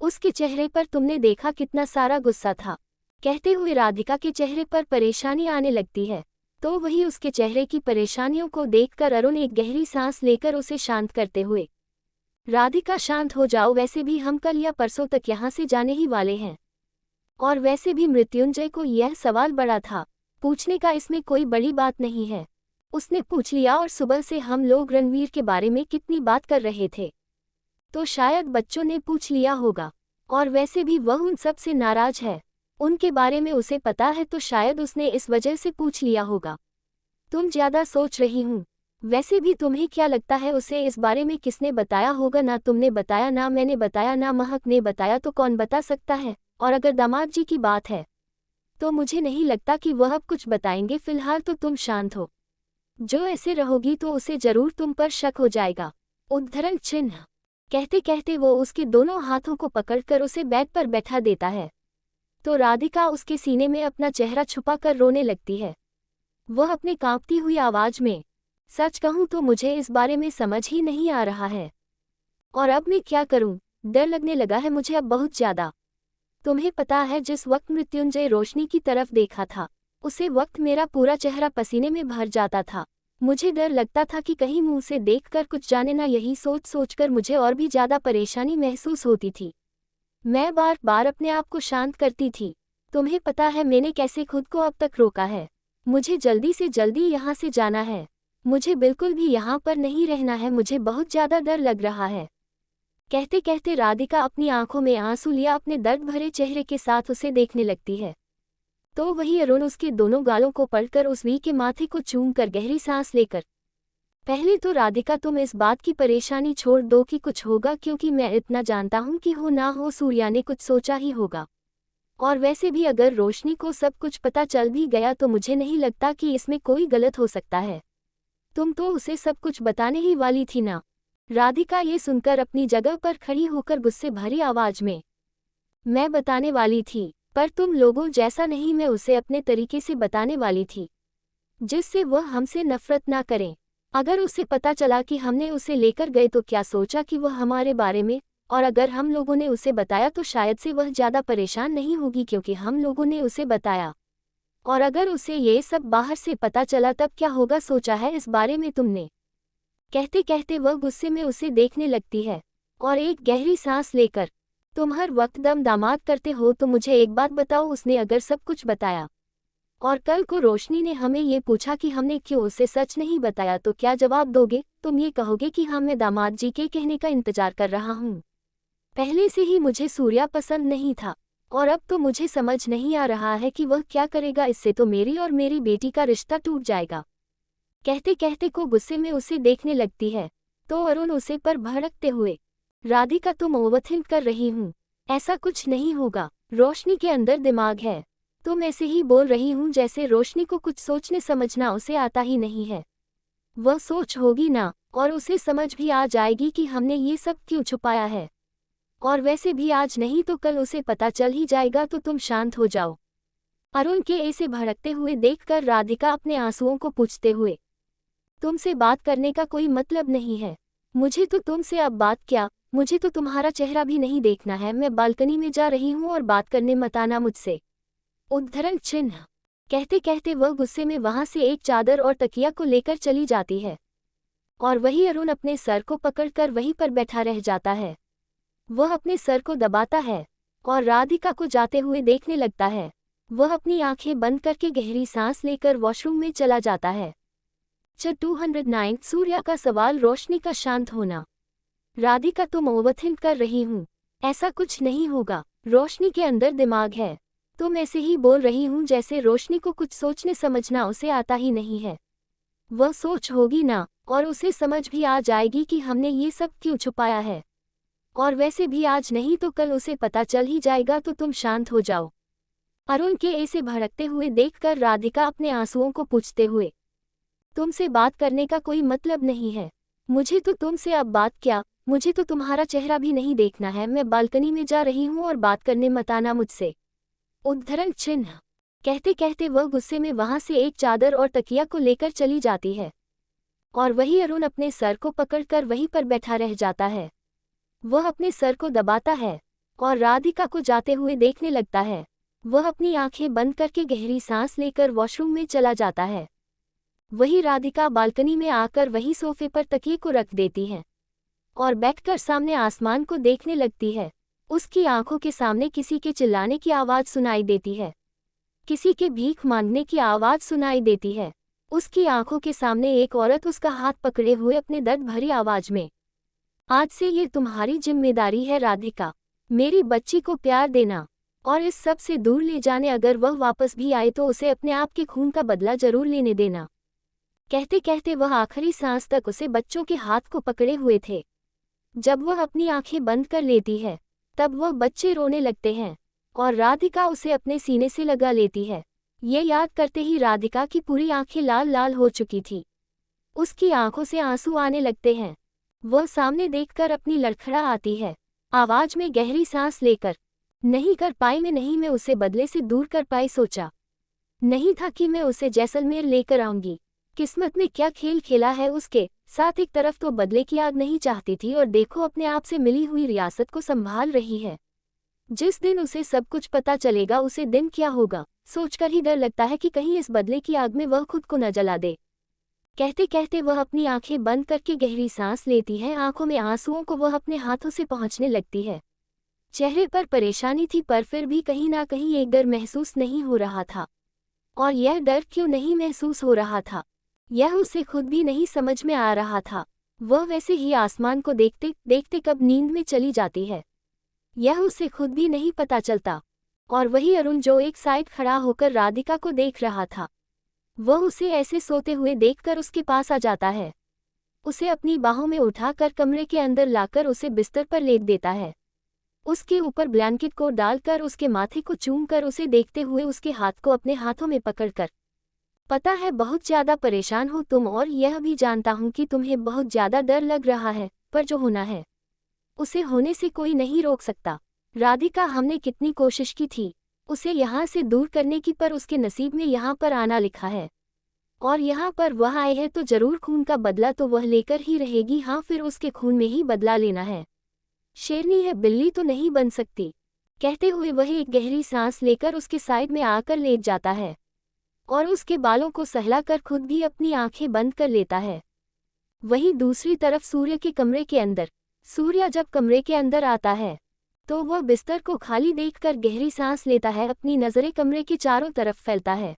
उसके चेहरे पर तुमने देखा कितना सारा गुस्सा था। कहते हुए राधिका के चेहरे पर परेशानी आने लगती है, तो वही उसके चेहरे की परेशानियों को देखकर अरुण एक गहरी सांस लेकर उसे शांत करते हुए, राधिका शांत हो जाओ, वैसे भी हम कल या परसों तक यहाँ से जाने ही वाले हैं। और वैसे भी मृत्युंजय को यह सवाल बड़ा था पूछने का, इसमें कोई बड़ी बात नहीं है। उसने पूछ लिया, और सुबह से हम लोग रणवीर के बारे में कितनी बात कर रहे थे, तो शायद बच्चों ने पूछ लिया होगा। और वैसे भी वह उन सब से नाराज है, उनके बारे में उसे पता है, तो शायद उसने इस वजह से पूछ लिया होगा। तुम ज्यादा सोच रही हूँ। वैसे भी तुम्हें क्या लगता है उसे इस बारे में किसने बताया होगा? ना तुमने बताया, ना मैंने बताया, ना महक ने बताया, तो कौन बता सकता है? और अगर दामाद जी की बात है तो मुझे नहीं लगता कि वह अब कुछ बताएंगे। फिलहाल तो तुम शांत हो, जो ऐसे रहोगी तो उसे जरूर तुम पर शक हो जाएगा। उद्धरण चिन्ह। कहते कहते वो उसके दोनों हाथों को पकड़कर उसे बेड पर बैठा देता है, तो राधिका उसके सीने में अपना चेहरा छुपाकर रोने लगती है। वह अपने कांपती हुई आवाज में, सच कहूं तो मुझे इस बारे में समझ ही नहीं आ रहा है, और अब मैं क्या करूं? डर लगने लगा है मुझे अब बहुत ज्यादा। तुम्हें पता है, जिस वक्त मृत्युंजय रोशनी की तरफ देखा था, उसे वक्त मेरा पूरा चेहरा पसीने में भर जाता था। मुझे डर लगता था कि कहीं मुंह से देखकर कुछ जाने ना, यही सोच सोचकर मुझे और भी ज्यादा परेशानी महसूस होती थी। मैं बार बार अपने आप को शांत करती थी। तुम्हें पता है मैंने कैसे खुद को अब तक रोका है। मुझे जल्दी से जल्दी यहाँ से जाना है, मुझे बिल्कुल भी यहाँ पर नहीं रहना है, मुझे बहुत ज्यादा डर लग रहा है। कहते कहते राधिका अपनी आंखों में आंसू लिया अपने दर्द भरे चेहरे के साथ उसे देखने लगती है, तो वही अरुण उसके दोनों गालों को पकड़कर उस वी के माथे को चूमकर गहरी सांस लेकर, पहले तो राधिका तुम इस बात की परेशानी छोड़ दो कि कुछ होगा, क्योंकि मैं इतना जानता हूं कि हो ना हो सूर्या ने कुछ सोचा ही होगा। और वैसे भी अगर रोशनी को सब कुछ पता चल भी गया तो मुझे नहीं लगता कि इसमें कोई गलत हो सकता है। तुम तो उसे सब कुछ बताने ही वाली थी ना। राधिका ये सुनकर अपनी जगह पर खड़ी होकर गुस्से भरी आवाज में, मैं बताने वाली थी, पर तुम लोगों जैसा नहीं, मैं उसे अपने तरीके से बताने वाली थी, जिससे वह हमसे नफरत ना करे। अगर उसे पता चला कि हमने उसे लेकर गए तो क्या सोचा कि वह हमारे बारे में, और अगर हम लोगों ने उसे बताया तो शायद से वह ज़्यादा परेशान नहीं होगी क्योंकि हम लोगों ने उसे बताया। और अगर उसे ये सब बाहर से पता चला तब क्या होगा, सोचा है इस बारे में तुमने? कहते कहते वह गुस्से में उसे देखने लगती है, और एक गहरी सांस लेकर, तुम हर वक्त दम दामाद करते हो, तो मुझे एक बात बताओ, उसने अगर सब कुछ बताया और कल को रोशनी ने हमें ये पूछा कि हमने क्यों उसे सच नहीं बताया, तो क्या जवाब दोगे? तुम ये कहोगे कि हाँ, मैं दामाद जी के कहने का इंतजार कर रहा हूँ। पहले से ही मुझे सूर्या पसंद नहीं था, और अब तो मुझे समझ नहीं आ रहा है कि वह क्या करेगा, इससे तो मेरी और मेरी बेटी का रिश्ता टूट जाएगा। कहते कहते को गुस्से में उसे देखने लगती है, तो अरुण उसे पर भड़कते हुए, राधिका तुम ओवरथिंक कर रही हूँ, ऐसा कुछ नहीं होगा, रोशनी के अंदर दिमाग है, तुम ऐसे ही बोल रही हूँ जैसे रोशनी को कुछ सोचने समझना उसे आता ही नहीं है। वह सोच होगी ना, और उसे समझ भी आ जाएगी कि हमने ये सब क्यों छुपाया है। और वैसे भी आज नहीं तो कल उसे पता चल ही जाएगा, तो तुम शांत हो जाओ। अरुण के ऐसे भड़कते हुए देखकर राधिका अपने आंसुओं को पोंछते हुए, तुमसे बात करने का कोई मतलब नहीं है, मुझे तो तुमसे अब बात क्या, मुझे तो तुम्हारा चेहरा भी नहीं देखना है, मैं बालकनी में जा रही हूँ और बात करने मत आना मुझसे। उद्धरण चिन्ह। कहते कहते वह गुस्से में वहां से एक चादर और तकिया को लेकर चली जाती है, और वही अरुण अपने सर को पकड़कर वहीं पर बैठा रह जाता है। वह अपने सर को दबाता है और राधिका को जाते हुए देखने लगता है। वह अपनी आंखें बंद करके गहरी सांस लेकर वॉशरूम में चला जाता है। 209 सूर्या का सवाल, रोशनी का शांत होना। राधिका तुम ओवरथिंक कर रही हूँ, ऐसा कुछ नहीं होगा, रोशनी के अंदर दिमाग है, तुम ऐसे ही बोल रही हूँ जैसे रोशनी को कुछ सोचने समझना उसे आता ही नहीं है। वह सोच होगी ना, और उसे समझ भी आ जाएगी कि हमने ये सब क्यों छुपाया है। और वैसे भी आज नहीं तो कल उसे पता चल ही जाएगा, तो तुम शांत हो जाओ। अरुण के ऐसे भड़कते हुए देखकर राधिका अपने आंसुओं को पोंछते हुए, तुमसे बात करने का कोई मतलब नहीं है। मुझे तो तुमसे अब बात क्या, मुझे तो तुम्हारा चेहरा भी नहीं देखना है। मैं बालकनी में जा रही हूँ और बात करने मत आना मुझसे। उद्धरण चिन्ह। कहते कहते वह गुस्से में वहां से एक चादर और तकिया को लेकर चली जाती है और वही अरुण अपने सर को पकड़कर वहीं पर बैठा रह जाता है। वह अपने सर को दबाता है और राधिका को जाते हुए देखने लगता है। वह अपनी आंखें बंद करके गहरी सांस लेकर वॉशरूम में चला जाता है। वही राधिका बालकनी में आकर वही सोफे पर तकिए को रख देती है और बैठकर सामने आसमान को देखने लगती है। उसकी आंखों के सामने किसी के चिल्लाने की आवाज़ सुनाई देती है, किसी के भीख मांगने की आवाज़ सुनाई देती है। उसकी आंखों के सामने एक औरत उसका हाथ पकड़े हुए अपने दर्द भरी आवाज़ में, आज से ये तुम्हारी जिम्मेदारी है राधिका, मेरी बच्ची को प्यार देना और इस सब से दूर ले जाने, अगर वह वापस भी आए तो उसे अपने आप के खून का बदला जरूर लेने देना। कहते कहते वह आखिरी सांस तक उसे बच्चों के हाथ को पकड़े हुए थे। जब वह अपनी आंखें बंद कर लेती है तब वह बच्चे रोने लगते हैं और राधिका उसे अपने सीने से लगा लेती है। ये याद करते ही राधिका की पूरी आंखें लाल लाल हो चुकी थी। उसकी आंखों से आंसू आने लगते हैं। वह सामने देखकर अपनी लड़खड़ा आती है, आवाज में गहरी सांस लेकर, नहीं कर पाई मैं उसे बदले से दूर कर पाई, सोचा नहीं था कि मैं उसे जैसलमेर लेकर आऊंगी। किस्मत में क्या खेल खेला है उसके साथ। एक तरफ तो बदले की आग नहीं चाहती थी और देखो अपने आप से मिली हुई रियासत को संभाल रही है। जिस दिन उसे सब कुछ पता चलेगा उसे दिन क्या होगा, सोचकर ही डर लगता है कि कहीं इस बदले की आग में वह खुद को न जला दे। कहते कहते वह अपनी आंखें बंद करके गहरी सांस लेती है। आंखों में आंसुओं को वह अपने हाथों से पहुंचने लगती है। चेहरे पर परेशानी थी पर फिर भी कहीं ना कहीं एक डर महसूस नहीं हो रहा था। और यह डर क्यों नहीं महसूस हो रहा था, यह उसे खुद भी नहीं समझ में आ रहा था। वह वैसे ही आसमान को देखते देखते कब नींद में चली जाती है, यह उसे खुद भी नहीं पता चलता। और वही अरुण जो एक साइड खड़ा होकर राधिका को देख रहा था, वह उसे ऐसे सोते हुए देखकर उसके पास आ जाता है। उसे अपनी बाहों में उठाकर कमरे के अंदर लाकर उसे बिस्तर पर लेट देता है। उसके ऊपर ब्लैंकेट को डालकर उसके माथे को चूमकर उसे देखते हुए उसके हाथ को अपने हाथों में पकड़कर, पता है बहुत ज्यादा परेशान हो तुम और यह भी जानता हूं कि तुम्हें बहुत ज्यादा डर लग रहा है, पर जो होना है उसे होने से कोई नहीं रोक सकता। राधिका, हमने कितनी कोशिश की थी उसे यहाँ से दूर करने की, पर उसके नसीब में यहाँ पर आना लिखा है और यहाँ पर वह आए है तो जरूर खून का बदला तो वह लेकर ही रहेगी। हाँ, फिर उसके खून में ही बदला लेना है। शेरनी है, बिल्ली तो नहीं बन सकती। कहते हुए वह एक गहरी सांस लेकर उसके साइड में आकर लेट जाता है और उसके बालों को सहलाकर खुद भी अपनी आंखें बंद कर लेता है। वहीं दूसरी तरफ सूर्य के कमरे के अंदर, सूर्य जब कमरे के अंदर आता है तो वह बिस्तर को खाली देखकर गहरी सांस लेता है। अपनी नज़रें कमरे के चारों तरफ फैलता है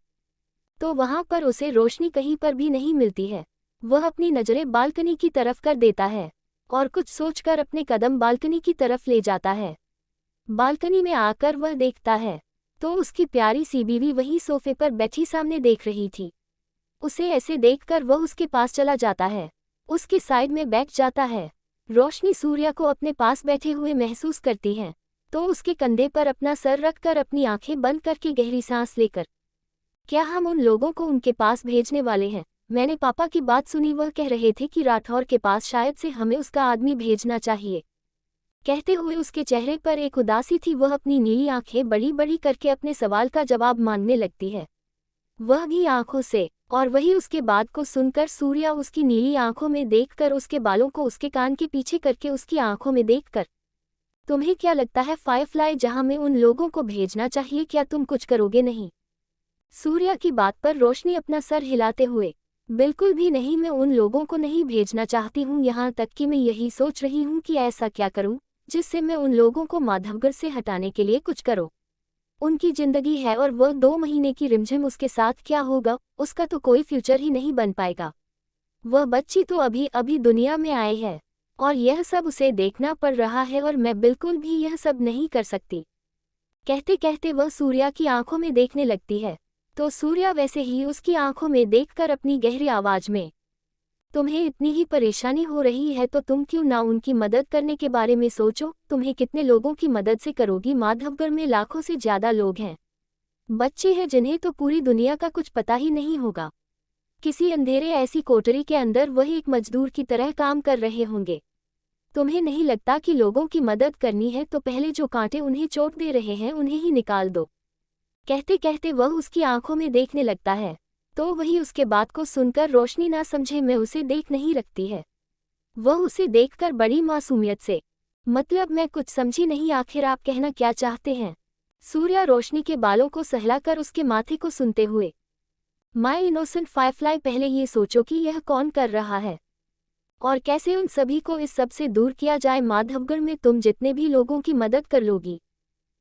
तो वहां पर उसे रोशनी कहीं पर भी नहीं मिलती है। वह अपनी नज़रें बालकनी की तरफ कर देता है और कुछ सोचकर अपने कदम बालकनी की तरफ ले जाता है। बालकनी में आकर वह देखता है तो उसकी प्यारी सी बीवी वही सोफे पर बैठी सामने देख रही थी। उसे ऐसे देखकर वह उसके पास चला जाता है, उसके साइड में बैठ जाता है। रोशनी सूर्य को अपने पास बैठे हुए महसूस करती है तो उसके कंधे पर अपना सर रखकर अपनी आंखें बंद करके गहरी सांस लेकर, क्या हम उन लोगों को उनके पास भेजने वाले हैं? मैंने पापा की बात सुनी, वह कह रहे थे कि राठौर के पास शायद से हमें उसका आदमी भेजना चाहिए। कहते हुए उसके चेहरे पर एक उदासी थी। वह अपनी नीली आंखें बड़ी बड़ी करके अपने सवाल का जवाब मांगने लगती है, वह भी आंखों से। और वही उसके बाद को सुनकर सूर्या उसकी नीली आंखों में देखकर, उसके बालों को उसके कान के पीछे करके उसकी आंखों में देखकर, तुम्हें क्या लगता है फायरफ्लाई, जहां में उन लोगों को भेजना चाहिए, क्या तुम कुछ करोगे? नहीं। सूर्या की बात पर रोशनी अपना सर हिलाते हुए, बिल्कुल भी नहीं, मैं उन लोगों को नहीं भेजना चाहती हूँ। यहाँ तक कि मैं यही सोच रही हूँ कि ऐसा क्या करूँ जिससे मैं उन लोगों को माधवगढ़ से हटाने के लिए कुछ करूँ। उनकी जिंदगी है और वह 2 महीने की रिमझिम, उसके साथ क्या होगा? उसका तो कोई फ्यूचर ही नहीं बन पाएगा। वह बच्ची तो अभी अभी दुनिया में आई है और यह सब उसे देखना पड़ रहा है और मैं बिल्कुल भी यह सब नहीं कर सकती। कहते कहते वह सूर्या की आंखों में देखने लगती है तो सूर्या वैसे ही उसकी आंखों में देखकर अपनी गहरी आवाज में, तुम्हें इतनी ही परेशानी हो रही है तो तुम क्यों ना उनकी मदद करने के बारे में सोचो। तुम्हें कितने लोगों की मदद से करोगी? माधवगढ़ में लाखों से ज्यादा लोग हैं, बच्चे हैं जिन्हें तो पूरी दुनिया का कुछ पता ही नहीं होगा। किसी अंधेरे ऐसी कोठरी के अंदर वही एक मजदूर की तरह काम कर रहे होंगे। तुम्हें नहीं लगता कि लोगों की मदद करनी है तो पहले जो कांटे उन्हें चोट दे रहे हैं उन्हें ही निकाल दो। कहते कहते वह उसकी आंखों में देखने लगता है, तो वही उसके बात को सुनकर रोशनी ना समझे मैं उसे देख नहीं रखती है। वह उसे देखकर बड़ी मासूमियत से, मतलब मैं कुछ समझी नहीं, आखिर आप कहना क्या चाहते हैं? सूर्या रोशनी के बालों को सहलाकर उसके माथे को सुनते हुए, माय इनोसेंट फायरफ्लाई, पहले ये सोचो कि यह कौन कर रहा है और कैसे उन सभी को इस सब से दूर किया जाए। माधवगढ़ में तुम जितने भी लोगों की मदद कर लोगी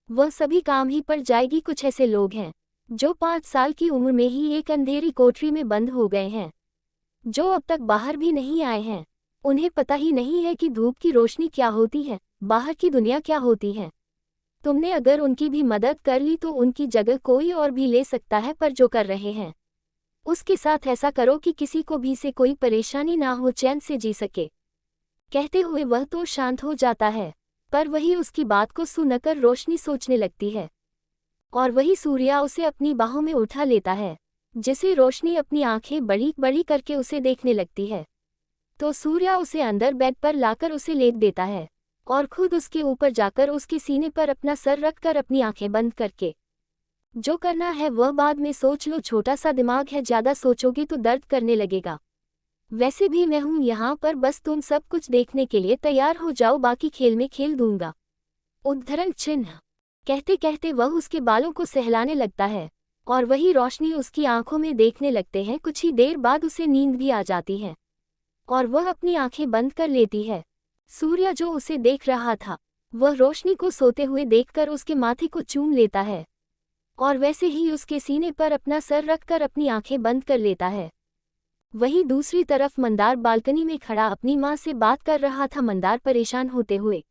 वह सभी काम ही पड़ जाएगी। कुछ ऐसे लोग हैं जो 5 साल की उम्र में ही एक अंधेरी कोठरी में बंद हो गए हैं, जो अब तक बाहर भी नहीं आए हैं। उन्हें पता ही नहीं है कि धूप की रोशनी क्या होती है, बाहर की दुनिया क्या होती है। तुमने अगर उनकी भी मदद कर ली तो उनकी जगह कोई और भी ले सकता है, पर जो कर रहे हैं उसके साथ ऐसा करो कि किसी को भी से कोई परेशानी ना हो, चैन से जी सके। कहते हुए वह तो शांत हो जाता है, पर वही उसकी बात को सुनकर रोशनी सोचने लगती है और वही सूर्या उसे अपनी बाहों में उठा लेता है। जिसे रोशनी अपनी आंखें बड़ी बड़ी करके उसे देखने लगती है तो सूर्या उसे अंदर बेड पर लाकर उसे लेट देता है और खुद उसके ऊपर जाकर उसके सीने पर अपना सर रखकर अपनी आंखें बंद करके, जो करना है वह बाद में सोच लो, छोटा सा दिमाग है, ज्यादा सोचोगे तो दर्द करने लगेगा। वैसे भी मैं हूं यहाँ पर, बस तुम सब कुछ देखने के लिए तैयार हो जाओ, बाकी खेल में खेल दूंगा। उद्धरण चिन्ह। कहते कहते वह उसके बालों को सहलाने लगता है और वही रोशनी उसकी आंखों में देखने लगते हैं। कुछ ही देर बाद उसे नींद भी आ जाती है और वह अपनी आंखें बंद कर लेती है। सूर्या जो उसे देख रहा था वह रोशनी को सोते हुए देखकर उसके माथे को चूम लेता है और वैसे ही उसके सीने पर अपना सर रखकर अपनी आंखें बंद कर लेता है। वहीं दूसरी तरफ मंदार बालकनी में खड़ा अपनी माँ से बात कर रहा था। मंदार परेशान होते हुए,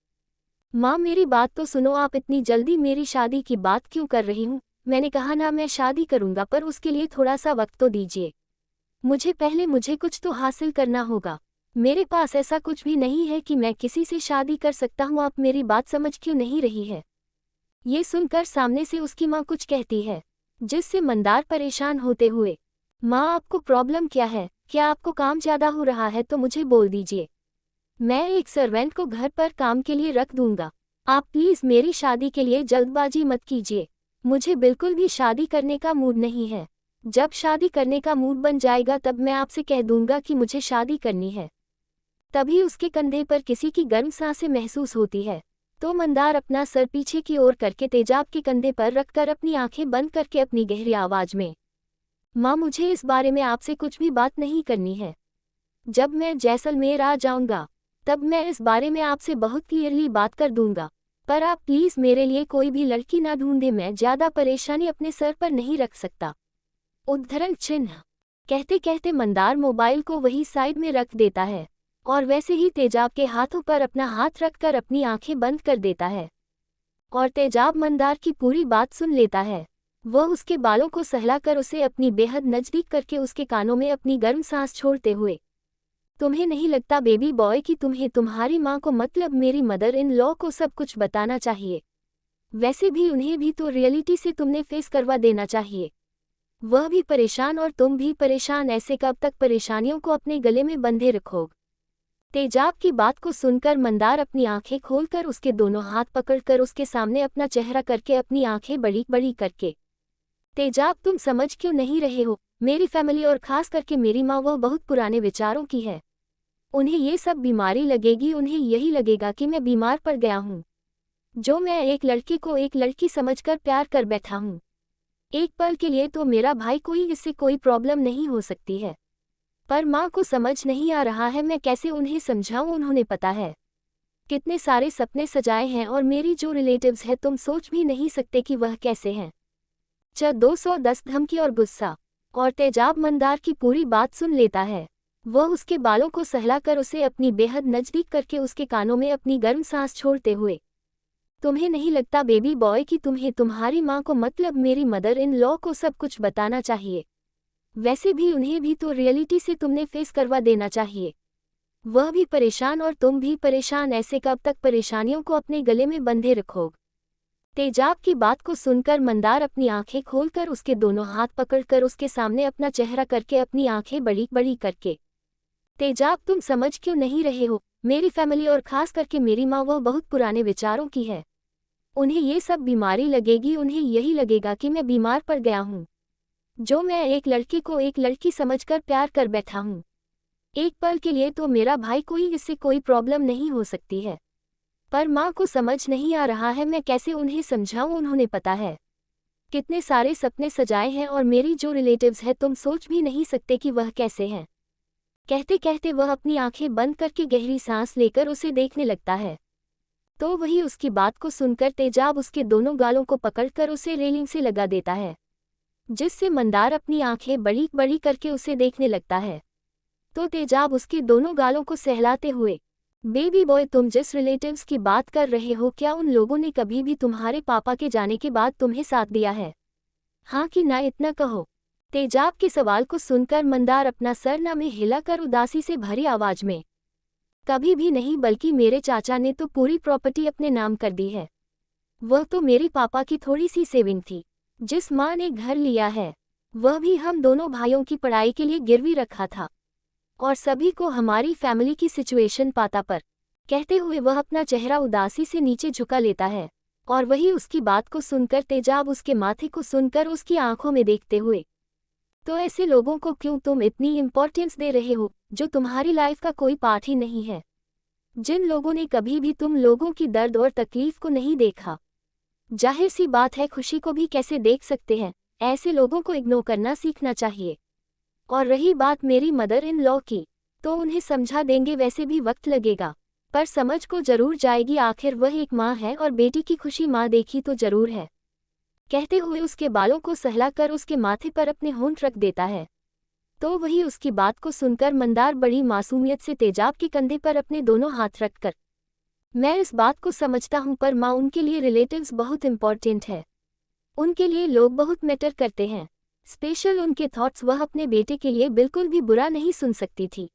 माँ मेरी बात तो सुनो, आप इतनी जल्दी मेरी शादी की बात क्यों कर रही हूँ? मैंने कहा ना मैं शादी करूँगा, पर उसके लिए थोड़ा सा वक्त तो दीजिए मुझे कुछ तो हासिल करना होगा। मेरे पास ऐसा कुछ भी नहीं है कि मैं किसी से शादी कर सकता हूँ, आप मेरी बात समझ क्यों नहीं रही है? ये सुनकर सामने से उसकी माँ कुछ कहती है, जिससे मंदार परेशान होते हुए, माँ आपको प्रॉब्लम क्या है? क्या आपको काम ज़्यादा हो रहा है तो मुझे बोल दीजिए, मैं एक सर्वेंट को घर पर काम के लिए रख दूंगा। आप प्लीज़ मेरी शादी के लिए जल्दबाजी मत कीजिए, मुझे बिल्कुल भी शादी करने का मूड नहीं है। जब शादी करने का मूड बन जाएगा तब मैं आपसे कह दूंगा कि मुझे शादी करनी है। तभी उसके कंधे पर किसी की गर्म सांसें महसूस होती है तो मंदार अपना सर पीछे की ओर करके तेजाब के कंधे पर रखकर अपनी आंखें बंद करके अपनी गहरी आवाज में, माँ मुझे इस बारे में आपसे कुछ भी बात नहीं करनी है। जब मैं जैसलमेर आ जाऊंगा तब मैं इस बारे में आपसे बहुत क्लियरली बात कर दूंगा, पर आप प्लीज़ मेरे लिए कोई भी लड़की ना ढूंढे, मैं ज़्यादा परेशानी अपने सर पर नहीं रख सकता। उद्धरण चिन्ह। कहते कहते मंदार मोबाइल को वही साइड में रख देता है और वैसे ही तेजाब के हाथों पर अपना हाथ रखकर अपनी आंखें बंद कर देता है और तेजाब मंदार की पूरी बात सुन लेता है। वह उसके बालों को सहलाकर उसे अपनी बेहद नज़दीक करके उसके कानों में अपनी गर्म सांस छोड़ते हुए, तुम्हें नहीं लगता बेबी बॉय कि तुम्हें तुम्हारी माँ को, मतलब मेरी मदर इन लॉ को सब कुछ बताना चाहिए? वैसे भी उन्हें भी तो रियलिटी से तुमने फेस करवा देना चाहिए। वह भी परेशान और तुम भी परेशान, ऐसे कब तक परेशानियों को अपने गले में बंधे रखोगे? तेजाब की बात को सुनकर मंदार अपनी आंखें खोलकर उसके दोनों हाथ पकड़कर उसके सामने अपना चेहरा करके अपनी आंखें बड़ी बड़ी करके, तेजाब तुम समझ क्यों नहीं रहे हो? मेरी फैमिली और खास करके मेरी माँ वह बहुत पुराने विचारों की है। उन्हें ये सब बीमारी लगेगी, उन्हें यही लगेगा कि मैं बीमार पड़ गया हूँ, जो मैं एक लड़के को एक लड़की समझकर प्यार कर बैठा हूँ। एक पल के लिए तो मेरा भाई कोई, इससे कोई प्रॉब्लम नहीं हो सकती है, पर माँ को समझ नहीं आ रहा है मैं कैसे उन्हें समझाऊं। उन्होंने पता है कितने सारे सपने सजाए हैं और मेरी जो रिलेटिव्स है तुम सोच भी नहीं सकते कि वह कैसे हैं। 210 धमकी और गुस्सा। और तेजाब मंदार की पूरी बात सुन लेता है। वह उसके बालों को सहलाकर उसे अपनी बेहद नज़दीक करके उसके कानों में अपनी गर्म सांस छोड़ते हुए, तुम्हें नहीं लगता बेबी बॉय कि तुम्हें तुम्हारी माँ को, मतलब मेरी मदर इन लॉ को सब कुछ बताना चाहिए? वैसे भी उन्हें भी तो रियलिटी से तुमने फेस करवा देना चाहिए। वह भी परेशान और तुम भी परेशान, ऐसे कब तक परेशानियों को अपने गले में बंधे रखोगे? तेजाब की बात को सुनकर मंदार अपनी आंखें खोलकर उसके दोनों हाथ पकड़कर उसके सामने अपना चेहरा करके अपनी आंखें बड़ी बड़ी करके, तेजाब तुम समझ क्यों नहीं रहे हो, मेरी फैमिली और खास करके मेरी माँ वह बहुत पुराने विचारों की है। उन्हें ये सब बीमारी लगेगी, उन्हें यही लगेगा कि मैं बीमार पड़ गया हूँ। जो मैं एक लड़की को एक लड़की समझकर प्यार कर बैठा हूँ, एक पल के लिए तो मेरा भाई कोई, इससे कोई प्रॉब्लम नहीं हो सकती है। पर माँ को समझ नहीं आ रहा है मैं कैसे उन्हें समझाऊं। उन्होंने पता है कितने सारे सपने सजाए हैं और मेरी जो रिलेटिव्स है तुम सोच भी नहीं सकते कि वह कैसे हैं। कहते कहते वह अपनी आंखें बंद करके गहरी सांस लेकर उसे देखने लगता है। तो वही उसकी बात को सुनकर तेजाब उसके दोनों गालों को पकड़कर उसे रेलिंग से लगा देता है, जिससे मंदार अपनी आंखें बड़ी बड़ी करके उसे देखने लगता है। तो तेजाब उसके दोनों गालों को सहलाते हुए, बेबी बॉय तुम जिस रिलेटिव्स की बात कर रहे हो क्या उन लोगों ने कभी भी तुम्हारे पापा के जाने के बाद तुम्हें साथ दिया है, हाँ कि ना, इतना कहो। तेजाब के सवाल को सुनकर मंदार अपना सर न में हिलाकर उदासी से भरी आवाज में, कभी भी नहीं, बल्कि मेरे चाचा ने तो पूरी प्रॉपर्टी अपने नाम कर दी है। वह तो मेरे पापा की थोड़ी सी सेविंग थी। जिस माँ ने घर लिया है वह भी हम दोनों भाइयों की पढ़ाई के लिए गिरवी रखा था, और सभी को हमारी फैमिली की सिचुएशन पाता पर। कहते हुए वह अपना चेहरा उदासी से नीचे झुका लेता है, और वही उसकी बात को सुनकर तेजाब उसके माथे को सुनकर उसकी आंखों में देखते हुए, तो ऐसे लोगों को क्यों तुम इतनी इम्पोर्टेंस दे रहे हो जो तुम्हारी लाइफ का कोई पार्ट ही नहीं है, जिन लोगों ने कभी भी तुम लोगों की दर्द और तकलीफ को नहीं देखा, जाहिर सी बात है खुशी को भी कैसे देख सकते हैं। ऐसे लोगों को इग्नोर करना सीखना चाहिए। और रही बात मेरी मदर इन लॉ की, तो उन्हें समझा देंगे, वैसे भी वक्त लगेगा, पर समझ को जरूर जाएगी। आखिर वह एक माँ है और बेटी की खुशी माँ देखी तो जरूर है। कहते हुए उसके बालों को सहलाकर उसके माथे पर अपने होंठ रख देता है। तो वही उसकी बात को सुनकर मंदार बड़ी मासूमियत से तेजाब के कंधे पर अपने दोनों हाथ रखकर, मैं इस बात को समझता हूँ पर माँ, उनके लिए रिलेटिव्स बहुत इंपॉर्टेंट है, उनके लिए लोग बहुत मैटर करते हैं, स्पेशल उनके थॉट्स, वह अपने बेटे के लिए बिल्कुल भी बुरा नहीं सुन सकती थी।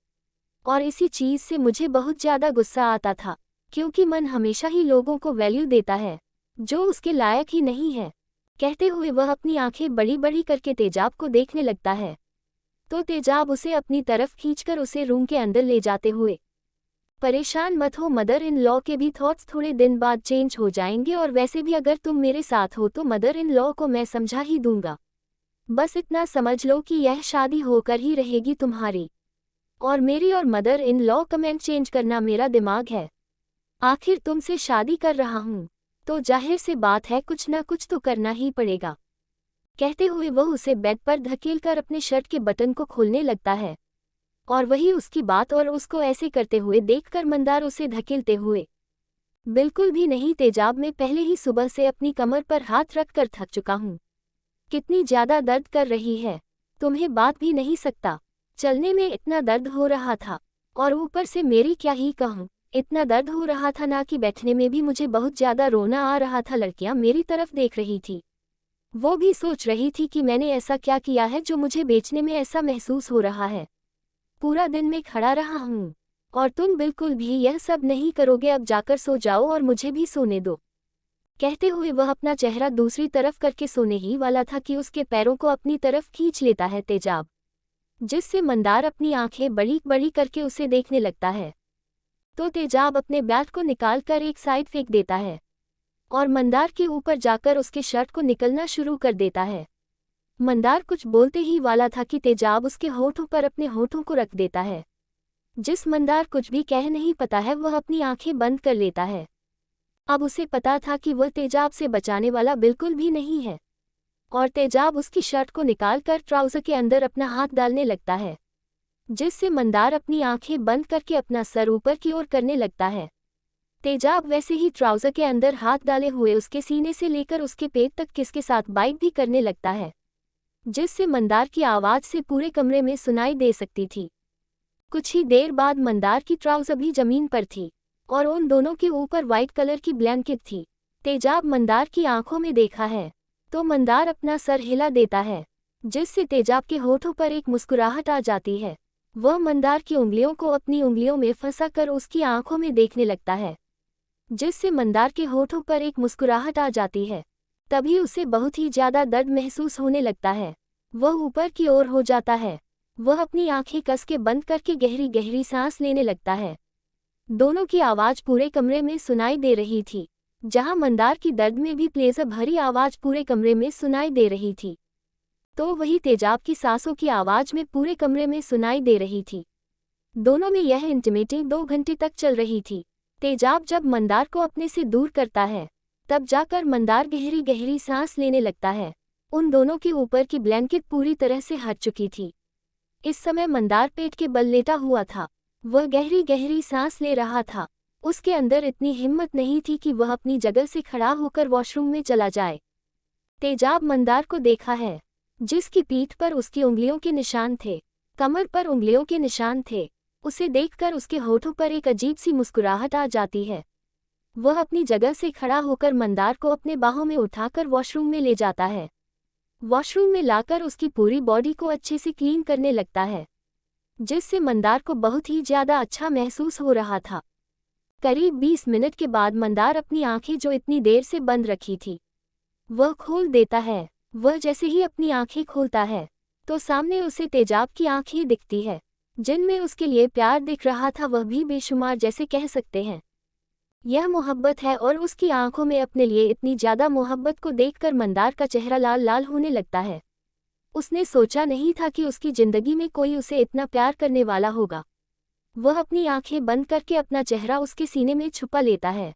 और इसी चीज़ से मुझे बहुत ज़्यादा गुस्सा आता था, क्योंकि मन हमेशा ही लोगों को वैल्यू देता है जो उसके लायक ही नहीं है। कहते हुए वह अपनी आंखें बड़ी बड़ी करके तेजाब को देखने लगता है। तो तेजाब उसे अपनी तरफ खींचकर उसे रूम के अंदर ले जाते हुए, परेशान मत हो, मदर इन लॉ के भी थॉट्स थोड़े दिन बाद चेंज हो जाएंगे, और वैसे भी अगर तुम मेरे साथ हो तो मदर इन लॉ को मैं समझा ही दूंगा। बस इतना समझ लो कि यह शादी होकर ही रहेगी तुम्हारी और मेरी, और mother in law comment change करना मेरा दिमाग है। आखिर तुमसे शादी कर रहा हूँ तो जाहिर से बात है कुछ ना कुछ तो करना ही पड़ेगा। कहते हुए वह उसे बेड पर धकेलकर अपने शर्ट के बटन को खोलने लगता है, और वही उसकी बात और उसको ऐसे करते हुए देखकर मंदार उसे धकेलते हुए, बिल्कुल भी नहीं तेजाब, मैं पहले ही सुबह से अपनी कमर पर हाथ रखकर थक चुका हूँ, कितनी ज़्यादा दर्द कर रही है, तुम्हें बात भी नहीं सकता, चलने में इतना दर्द हो रहा था, और ऊपर से मेरी क्या ही कहूँ, इतना दर्द हो रहा था ना कि बैठने में भी मुझे बहुत ज़्यादा रोना आ रहा था। लड़कियाँ मेरी तरफ देख रही थी, वो भी सोच रही थी कि मैंने ऐसा क्या किया है जो मुझे बेचने में ऐसा महसूस हो रहा है। पूरा दिन में खड़ा रहा हूँ और तुम बिल्कुल भी यह सब नहीं करोगे, अब जाकर सो जाओ और मुझे भी सोने दो। कहते हुए वह अपना चेहरा दूसरी तरफ करके सोने ही वाला था कि उसके पैरों को अपनी तरफ खींच लेता है तेजाब, जिससे मंदार अपनी आंखें बड़ी बड़ी करके उसे देखने लगता है। तो तेजाब अपने बैट को निकालकर एक साइड फेंक देता है और मंदार के ऊपर जाकर उसके शर्ट को निकलना शुरू कर देता है। मंदार कुछ बोलते ही वाला था कि तेजाब उसके होठों पर अपने होठों को रख देता है। जिस मंदार कुछ भी कह नहीं पाता है वह अपनी आंखें बंद कर लेता है। अब उसे पता था कि वह तेजाब से बचाने वाला बिल्कुल भी नहीं है, और तेजाब उसकी शर्ट को निकालकर ट्राउज़र के अंदर अपना हाथ डालने लगता है, जिससे मंदार अपनी आंखें बंद करके अपना सर ऊपर की ओर करने लगता है। तेजाब वैसे ही ट्राउज़र के अंदर हाथ डाले हुए उसके सीने से लेकर उसके पेट तक किस के साथ बाइट भी करने लगता है, जिससे मंदार की आवाज़ से पूरे कमरे में सुनाई दे सकती थी। कुछ ही देर बाद मंदार की ट्राउज़र भी जमीन पर थी और उन दोनों के ऊपर वाइट कलर की ब्लैंकेट थी। तेजाब मंदार की आंखों में देखा है तो मंदार अपना सर हिला देता है, जिससे तेजाब के होठों पर एक मुस्कुराहट आ जाती है। वह मंदार की उंगलियों को अपनी उंगलियों में फंसाकर उसकी आंखों में देखने लगता है। जिससे मंदार के होठों पर एक मुस्कुराहट आ जाती है। तभी उसे बहुत ही ज्यादा दर्द महसूस होने लगता है। वह ऊपर की ओर हो जाता है। वह अपनी आंखें कस के बंद करके गहरी गहरी सांस लेने लगता है। दोनों की आवाज पूरे कमरे में सुनाई दे रही थी। जहां मंदार की दर्द में भी प्लेज़र भरी आवाज पूरे कमरे में सुनाई दे रही थी, तो वही तेजाब की सांसों की आवाज में पूरे कमरे में सुनाई दे रही थी। दोनों में यह इंटिमेटिंग 2 घंटे तक चल रही थी। तेजाब जब मंदार को अपने से दूर करता है, तब जाकर मंदार गहरी गहरी सांस लेने लगता है। उन दोनों के ऊपर की ब्लैंकेट पूरी तरह से हट चुकी थी। इस समय मंदार पेट के बल लेटा हुआ था। वह गहरी गहरी सांस ले रहा था। उसके अंदर इतनी हिम्मत नहीं थी कि वह अपनी जगह से खड़ा होकर वॉशरूम में चला जाए। तेजाब मंदार को देखा है, जिसकी पीठ पर उसकी उंगलियों के निशान थे, कमर पर उंगलियों के निशान थे। उसे देखकर उसके होठों पर एक अजीब सी मुस्कुराहट आ जाती है। वह अपनी जगह से खड़ा होकर मंदार को अपने बाहों में उठाकर वॉशरूम में ले जाता है। वॉशरूम में लाकर उसकी पूरी बॉडी को अच्छे से क्लीन करने लगता है, जिससे मंदार को बहुत ही ज्यादा अच्छा महसूस हो रहा था। करीब 20 मिनट के बाद मंदार अपनी आंखें जो इतनी देर से बंद रखी थी, वह खोल देता है। वह जैसे ही अपनी आंखें खोलता है, तो सामने उसे तेजाब की आंखें दिखती है, जिनमें उसके लिए प्यार दिख रहा था, वह भी बेशुमार जैसे कह सकते हैं। यह मोहब्बत है, और उसकी आंखों में अपने लिए इतनी ज्यादा मोहब्बत को देखकर मंदार का चेहरा लाल लाल होने लगता है। उसने सोचा नहीं था कि उसकी जिंदगी में कोई उसे इतना प्यार करने वाला होगा। वह अपनी आंखें बंद करके अपना चेहरा उसके सीने में छुपा लेता है,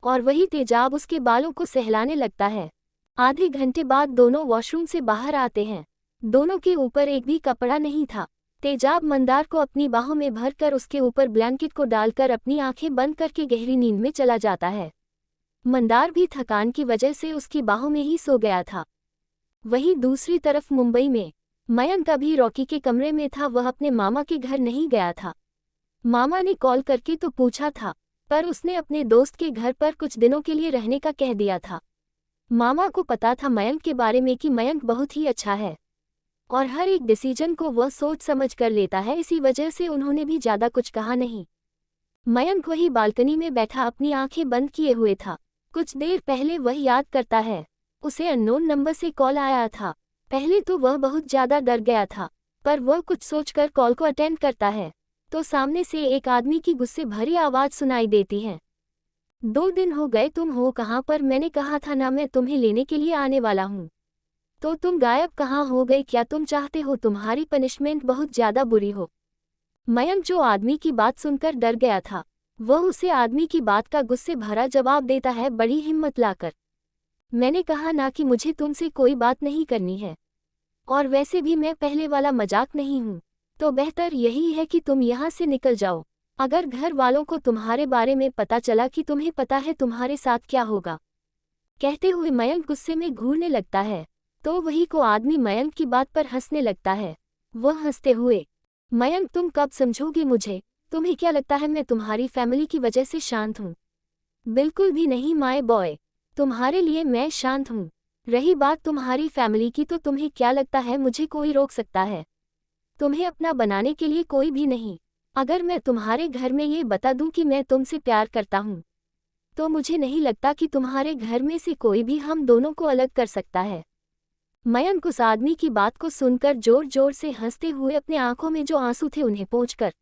और वही तेजाब उसके बालों को सहलाने लगता है। आधे घंटे बाद दोनों वॉशरूम से बाहर आते हैं। दोनों के ऊपर एक भी कपड़ा नहीं था। तेजाब मंदार को अपनी बाहों में भरकर उसके ऊपर ब्लैंकेट को डालकर अपनी आंखें बंद करके गहरी नींद में चला जाता है। मंदार भी थकान की वजह से उसकी बाहों में ही सो गया था। वहीं दूसरी तरफ मुंबई में मयंक अभी रॉकी के कमरे में था। वह अपने मामा के घर नहीं गया था। मामा ने कॉल करके तो पूछा था, पर उसने अपने दोस्त के घर पर कुछ दिनों के लिए रहने का कह दिया था। मामा को पता था मयंक के बारे में कि मयंक बहुत ही अच्छा है, और हर एक डिसीजन को वह सोच समझ कर लेता है। इसी वजह से उन्होंने भी ज़्यादा कुछ कहा नहीं। मयंक वही बालकनी में बैठा अपनी आंखें बंद किए हुए था। कुछ देर पहले वह याद करता है, उसे अननोन नंबर से कॉल आया था। पहले तो वह बहुत ज़्यादा डर गया था, पर वह कुछ सोचकर कॉल को अटेंड करता है, तो सामने से एक आदमी की गुस्से भरी आवाज़ सुनाई देती है। 2 दिन हो गए, तुम हो कहाँ पर? मैंने कहा था ना मैं तुम्हें लेने के लिए आने वाला हूँ, तो तुम गायब कहाँ हो गए? क्या तुम चाहते हो तुम्हारी पनिशमेंट बहुत ज़्यादा बुरी हो? मयंक जो आदमी की बात सुनकर डर गया था, वह उसे आदमी की बात का गुस्से भरा जवाब देता है बड़ी हिम्मत लाकर। मैंने कहा ना कि मुझे तुमसे कोई बात नहीं करनी है, और वैसे भी मैं पहले वाला मजाक नहीं हूँ, तो बेहतर यही है कि तुम यहाँ से निकल जाओ। अगर घर वालों को तुम्हारे बारे में पता चला कि तुम्हें पता है तुम्हारे साथ क्या होगा। कहते हुए मयंक गुस्से में घूरने लगता है, तो वही को आदमी मयंक की बात पर हंसने लगता है। वह हंसते हुए, मयंक तुम कब समझोगे मुझे? तुम्हें क्या लगता है मैं तुम्हारी फैमिली की वजह से शांत हूँ? बिल्कुल भी नहीं माय बॉय, तुम्हारे लिए मैं शांत हूँ। रही बात तुम्हारी फैमिली की, तो तुम्हें क्या लगता है मुझे कोई रोक सकता है? तुम्हें अपना बनाने के लिए कोई भी नहीं। अगर मैं तुम्हारे घर में ये बता दूं कि मैं तुमसे प्यार करता हूँ, तो मुझे नहीं लगता कि तुम्हारे घर में से कोई भी हम दोनों को अलग कर सकता है। मयंक उस आदमी की बात को सुनकर जोर जोर से हंसते हुए अपने आंखों में जो आंसू थे उन्हें पोंछकर,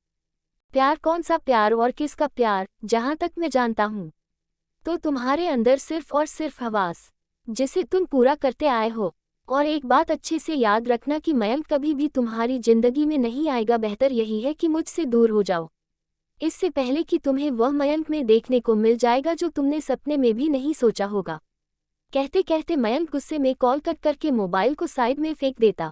प्यार? कौन सा प्यार और किसका प्यार? जहां तक मैं जानता हूँ, तो तुम्हारे अंदर सिर्फ और सिर्फ हवास, जिसे तुम पूरा करते आए हो। और एक बात अच्छे से याद रखना कि मयंक कभी भी तुम्हारी जिंदगी में नहीं आएगा। बेहतर यही है कि मुझसे दूर हो जाओ, इससे पहले कि तुम्हें वह मयंक में देखने को मिल जाएगा जो तुमने सपने में भी नहीं सोचा होगा। कहते कहते मयंक गुस्से में कॉल कट करके मोबाइल को साइड में फेंक देता।